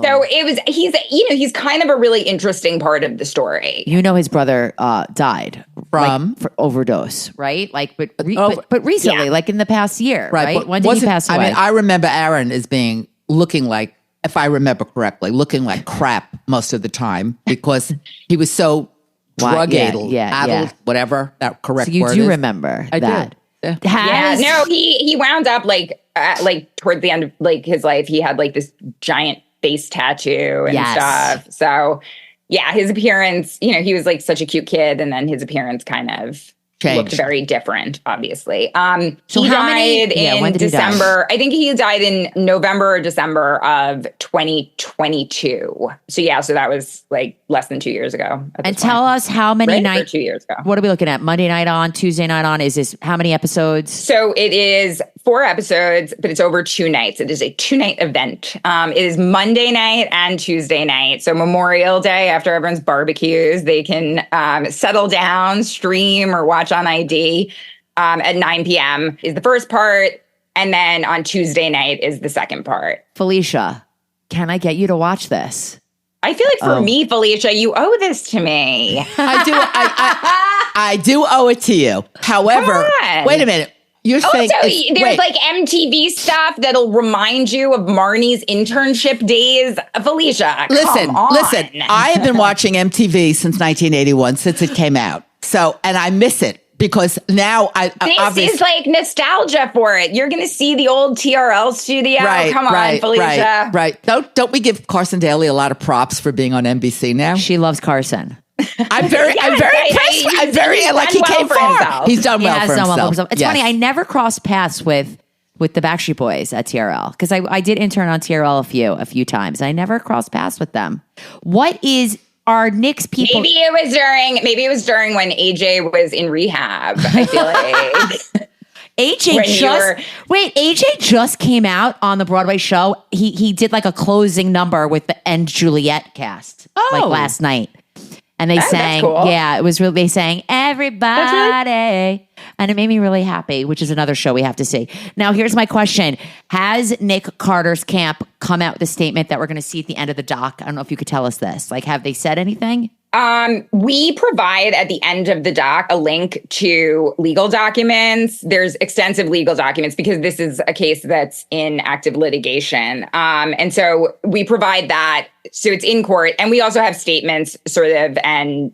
So he's kind of a really interesting part of the story. His brother died from for overdose, right? But recently, in the past year, right? When did he pass away? I mean, I remember Aaron as looking like, if I remember correctly, looking like crap most of the time because he was so drug-addled, whatever that correct word is. So you do remember that? Did. No, he wound up towards the end of his life, he had this giant face tattoo and stuff. So yeah, his appearance, he was such a cute kid, and then his appearance kind of looked very different, obviously. So he how died many, when in did he die? December. I think he died in November or December of 2022. So yeah, so that was less than 2 years ago. And tell us how many nights. 2 years ago. What are we looking at? Monday night on, Tuesday night on? Is this how many episodes? So it is 4 episodes, but it's over 2 nights. It is a 2-night event. It is Monday night and Tuesday night. So Memorial Day, after everyone's barbecues, they can settle down, stream, or watch on ID at 9 p.m. is the first part. And then on Tuesday night is the second part. Felicia, can I get you to watch this? I feel like for me, Felicia, you owe this to me. I do. I do owe it to you. However, wait a minute. You're saying there's MTV stuff that'll remind you of Marni's internship days. Felicia, listen. Come on. I have been watching MTV since 1981, since it came out. So, and I miss it because now this is nostalgia for it. You're going to see the old TRL studio. Come on, Felicia. Right. Don't we give Carson Daly a lot of props for being on NBC now? She loves Carson. I'm very impressed. I'm very he came far. He's done well for himself. It's funny. I never crossed paths with the Backstreet Boys at TRL because I did intern on TRL a few times. I never crossed paths with them. Are Nick's people? Maybe it was during when AJ was in rehab. I feel like AJ just came out on the Broadway show. He did a closing number with the End Juliet cast last night. And they sang, cool. It was really, they sang everybody. And it made me really happy, which is another show we have to see. Now, here's my question. Has Nick Carter's camp come out with a statement that we're going to see at the end of the doc? I don't know if you could tell us this. Have they said anything? We provide at the end of the doc a link to legal documents. There's extensive legal documents because this is a case that's in active litigation. And so we provide that. So it's in court. And we also have statements sort of and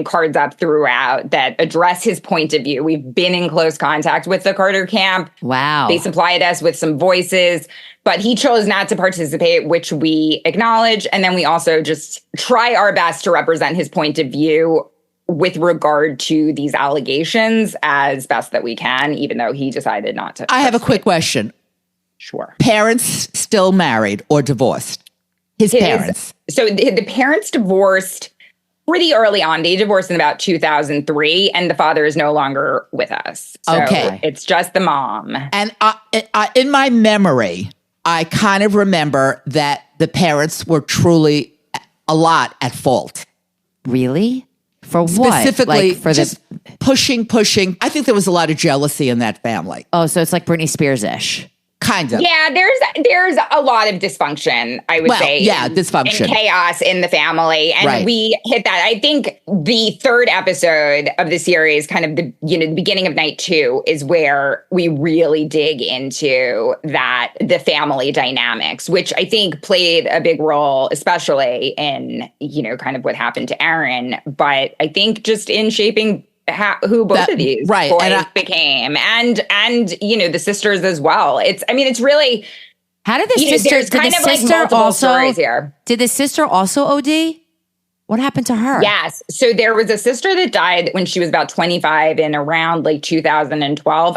cards up throughout that address his point of view. We've been in close contact with the Carter camp. Wow. They supplied us with some voices, but he chose not to participate, which we acknowledge. And then we also just try our best to represent his point of view with regard to these allegations as best that we can, even though he decided not to. I have a quick question. Sure. Parents still married or divorced? His parents. So the parents divorced pretty early on. They divorced in about 2003, and the father is no longer with us. So Okay. it's just the mom. And in my memory, I kind of remember that the parents were truly a lot at fault. Really? For what? Specifically, Like for just pushing. I think there was a lot of jealousy in that family. Oh, so it's like Britney Spears-ish. Kind of. Yeah, there's a lot of dysfunction, I would say. Yeah, dysfunction. And chaos in the family. And Right. we hit that. I think the third episode of the series, kind of the beginning of night 2, is where we really dig into the family dynamics, which I think played a big role, especially in, kind of what happened to Aaron. But I think just in shaping who both of these boys became, and the sisters as well. It's really. How did the sister? There's Did kind the of like sister multiple also? stories here. Did the sister also OD? What happened to her? Yes. So there was a sister that died when she was about 25 in around like 2012.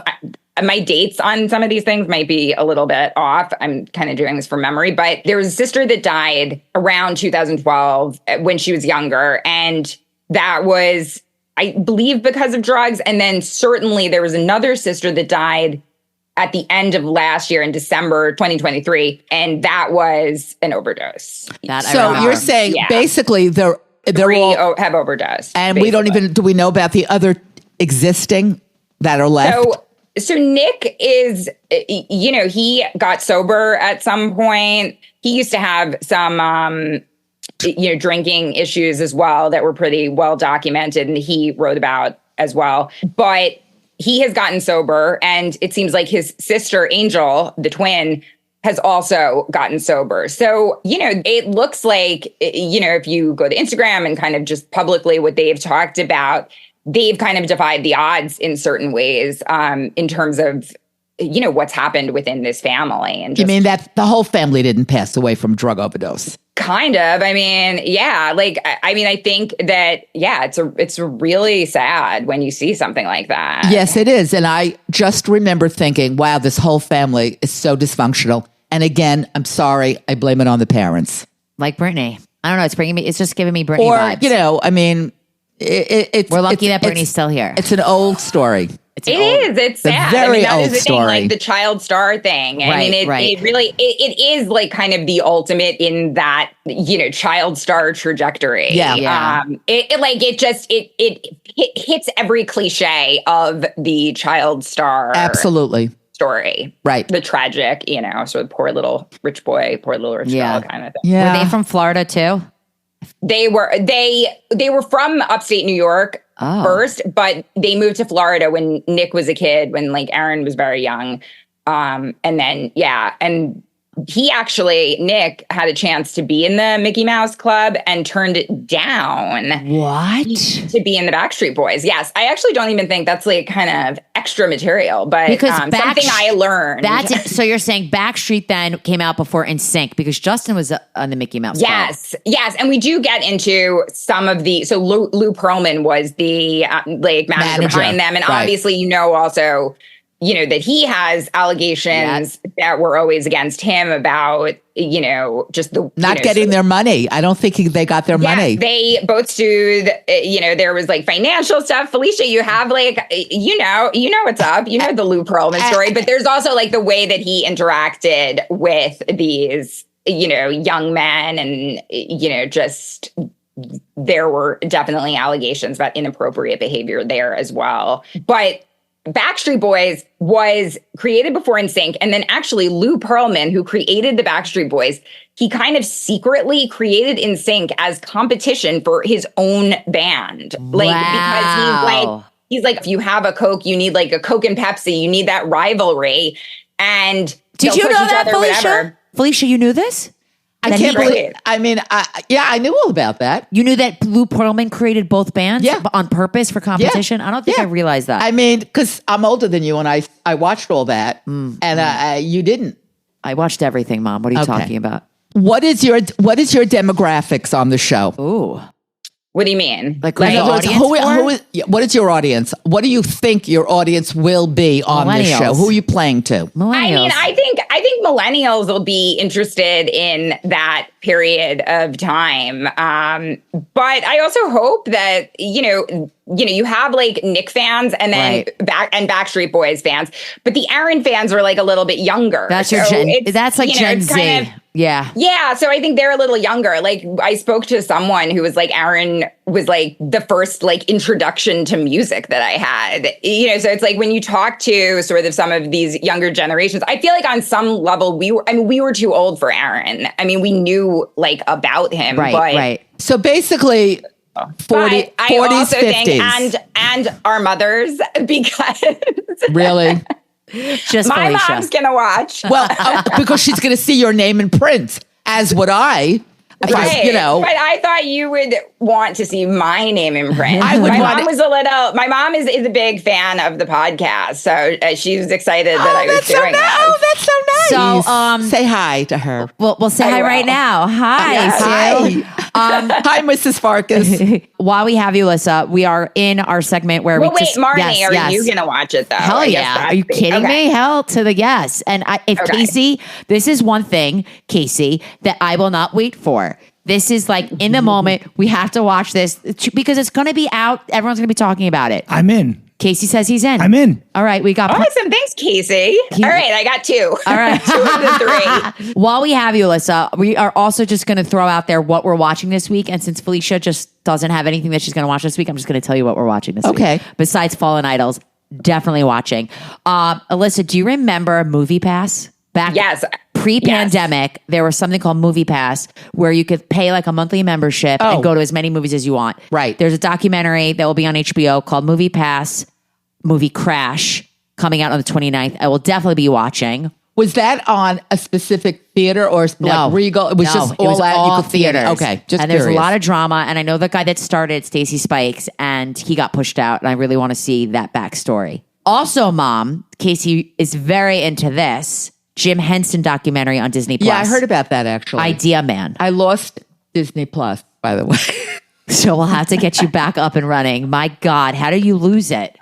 My dates on some of these things might be a little bit off. I'm kind of doing this from memory, but there was a sister that died around 2012 when she was younger, and that was, I believe, because of drugs. And then certainly there was another sister that died at the end of last year in December 2023, and that was an overdose. So you're saying basically they're all have overdosed, and basically. do we know about the other existing that are left? So Nick is, he got sober at some point. He used to have some drinking issues as well that were pretty well documented, and he wrote about as well. But he has gotten sober, and it seems like his sister, Angel, the twin, has also gotten sober. So, it looks like, if you go to Instagram and kind of just publicly what they've talked about, they've kind of defied the odds in certain ways in terms of, what's happened within this family. And you mean that the whole family didn't pass away from drug overdose? Kind of. I mean, yeah. I think that, it's really sad when you see something like that. Yes, it is. And I just remember thinking, wow, this whole family is so dysfunctional. And again, I'm sorry, I blame it on the parents. Like Britney. I don't know. It's just giving me Britney vibes. We're lucky that Britney's still here. It's an old story. It is. It's sad. Very old the story. Thing, like the child star thing. It really is like kind of the ultimate in that, child star trajectory. Yeah. It hits every cliche of the child star. Absolutely. Story. Right. The tragic, sort of poor little rich boy, poor little rich girl kind of thing. Yeah. Were they from Florida too? They were from upstate New York first, but they moved to Florida when Nick was a kid, when like Aaron was very young. And then, and Nick had a chance to be in the Mickey Mouse Club and turned it down. What? To be in the Backstreet Boys. Yes. I actually don't even think that's like kind of extra material, but because something I learned. So you're saying Backstreet then came out before NSYNC because Justin was on the Mickey Mouse Club. Yes. And we do get into some of so Lou Pearlman was the manager behind them. And obviously, also, that he has allegations that were always against him about, just the not getting their money. I don't think they got their money. They both sued. There was like financial stuff. Felicia, you have like, what's up. The Lou Pearlman story. But there's also like the way that he interacted with these, young men, and just there were definitely allegations about inappropriate behavior there as well. But Backstreet Boys was created before NSYNC, and then actually Lou Pearlman, who created the Backstreet Boys, he kind of secretly created NSYNC as competition for his own band. Because he's like, if you have a Coke, you need like a Coke and Pepsi, you need that rivalry. And did you know that, Felicia? Felicia, you knew this? I can't believe. I mean, I knew all about that. You knew that Lou Pearlman created both bands on purpose for competition? I don't think I realized that. I mean, because I'm older than you, and I watched all that, and you didn't. I watched everything, Mom. What are you talking about? What is your demographics on the show? Ooh. What do you mean? Like, In who's the other words, audience for? what is your audience? What do you think your audience will be on this show? Millennials. Who are you playing to? Millennials. I mean, I think millennials will be interested in that period of time. But I also hope that you have like Nick fans and then Backstreet Boys fans, but the Aaron fans are like a little bit younger. That's your Gen. That's like Gen it's Z. kind of, yeah. Yeah, so I think they're a little younger. Like I spoke to someone who was like, Aaron was like the first like introduction to music that I had. So it's like when you talk to sort of some of these younger generations, I feel like on some level we were too old for Aaron. I mean, we knew like about him. Right. So basically 40s, I also 50s. think, and our mothers, because Really? Just my Felicia. mom's gonna watch. Well, because she's going to see your name in print, as would I. If I, But I thought you would want to see my name in print. I would my want mom was my mom is a big fan of the podcast, so she was excited that I was that's so doing nice. this. Oh, that's so nice. So, say hi to her. We'll say hi will. right now. Hi, Sue. Hi, Mrs. Farkas. While we have you, Alyssa, we are in our segment where Well, we wait, just Marni, yes, are you gonna watch it though? Hell I guess yeah. that's Are you kidding okay. me? Hell to the yes. And if Casey, this is one thing, Casey, that I will not wait for. This is like in the moment, we have to watch this because it's going to be out. Everyone's going to be talking about it. I'm in. Casey says he's in. I'm in. All right. We got. Awesome. Thanks, Casey. All right, I got 2. All right. 2 of the 3. While we have you, Alyssa, we are also just going to throw out there what we're watching this week. And since Felicia just doesn't have anything that she's going to watch this week, I'm just going to tell you what we're watching this week. Okay. Besides Fallen Idols, definitely watching. Alyssa, do you remember Movie Pass? Yes. Pre-pandemic, there was something called Movie Pass where you could pay like a monthly membership and go to as many movies as you want. Right. There's a documentary that will be on HBO called Movie Pass, Movie Crash, coming out on the 29th. I will definitely be watching. Was that on a specific theater or like Regal? It was just all out. You could see it. theaters. Okay, just and there's curious. a lot of drama. And I know the guy that started, Stacey Spikes, and he got pushed out. And I really want to see that backstory. Also, Mom, Casey is very into this Jim Henson documentary on Disney Plus. Yeah, I heard about that actually. Idea Man. I lost Disney Plus, by the way. So we'll have to get you back up and running. My God, how do you lose it?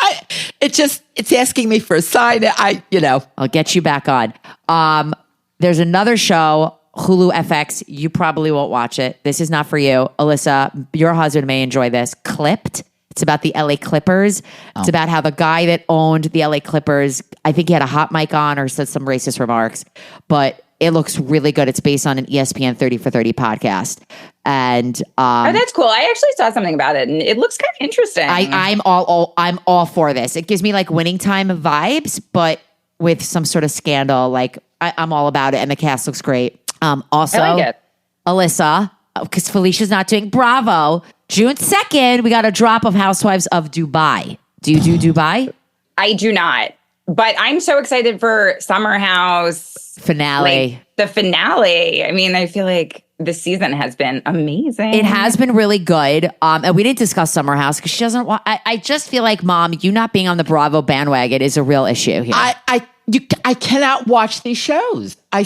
It's asking me for a sign. I'll get you back on. There's another show, Hulu FX. You probably won't watch it. This is not for you. Alyssa, your husband may enjoy this. Clipped. It's about the LA Clippers. It's about how the guy that owned the LA Clippers, I think he had a hot mic on or said some racist remarks, but it looks really good. It's based on an ESPN 30 for 30 podcast. And that's cool. I actually saw something about it and it looks kind of interesting. I'm all for this. It gives me like Winning Time vibes, but with some sort of scandal. Like I'm all about it, and the cast looks great. Also, I like it. Alyssa, because Felicia's not doing Bravo. June 2nd, we got a drop of Housewives of Dubai. Do you do Dubai? I do not, but I'm so excited for Summer House Finale. The finale. I mean, I feel like this season has been amazing. It has been really good. And we didn't discuss Summer House because she doesn't want. I just feel like, Mom, you not being on the Bravo bandwagon is a real issue here. I cannot watch these shows. I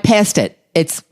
passed it. It's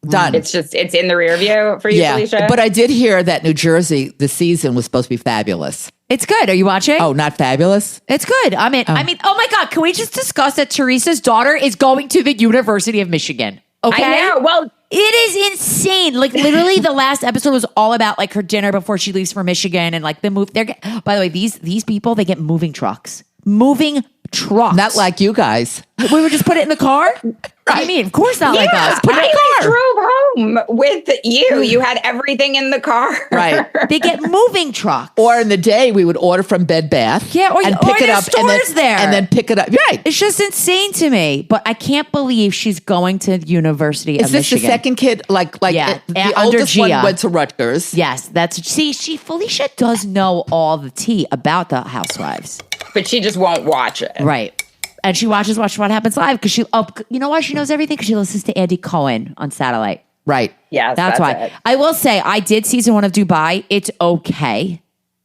done. It's in the rear view for you, Felicia. But I did hear that New Jersey, the season was supposed to be fabulous. It's good. Are you watching? Oh, not fabulous? It's good. I mean, oh my God, can we just discuss that Teresa's daughter is going to the University of Michigan? Okay. I know. Well, it is insane. Like literally the last episode was all about like her dinner before she leaves for Michigan and like the move. By the way, these people, they get moving trucks. Moving trucks. Not like you guys. We would just put it in the car? What do you mean? Of course not like us. Put it in I the car. drove home with you. You had everything in the car. Right. They get moving trucks. Or in the day, we would order from Bed Bath. Yeah, or and pick it there's up and stores there. and then pick it up. Right. It's just insane to me. But I can't believe she's going to the University Is of this Michigan. the second kid? Yeah, The under oldest Gia. one went to Rutgers. Yes, Felicia does know all the tea about the Housewives. But she just won't watch it. Right. And she watches Watch What Happens Live because you know why she knows everything? Because she listens to Andy Cohen on satellite. Right. Yes, That's why. it. I will say, I did season 1 of Dubai. It's okay.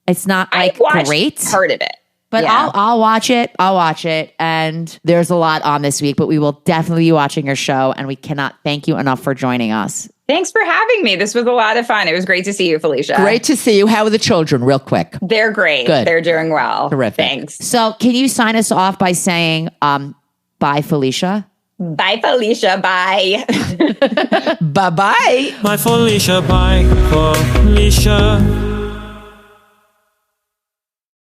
It's not like I watched great. part of it. But Yeah. I'll watch it. I'll watch it. And there's a lot on this week, but we will definitely be watching your show. And we cannot thank you enough for joining us. Thanks for having me. This was a lot of fun. It was great to see you, Felicia. Great to see you. How are the children, real quick? They're great. Good. They're doing well. Terrific. Thanks. So can you sign us off by saying, bye, Felicia? Bye, Felicia. Bye. Bye-bye. Bye Felicia, bye Felicia.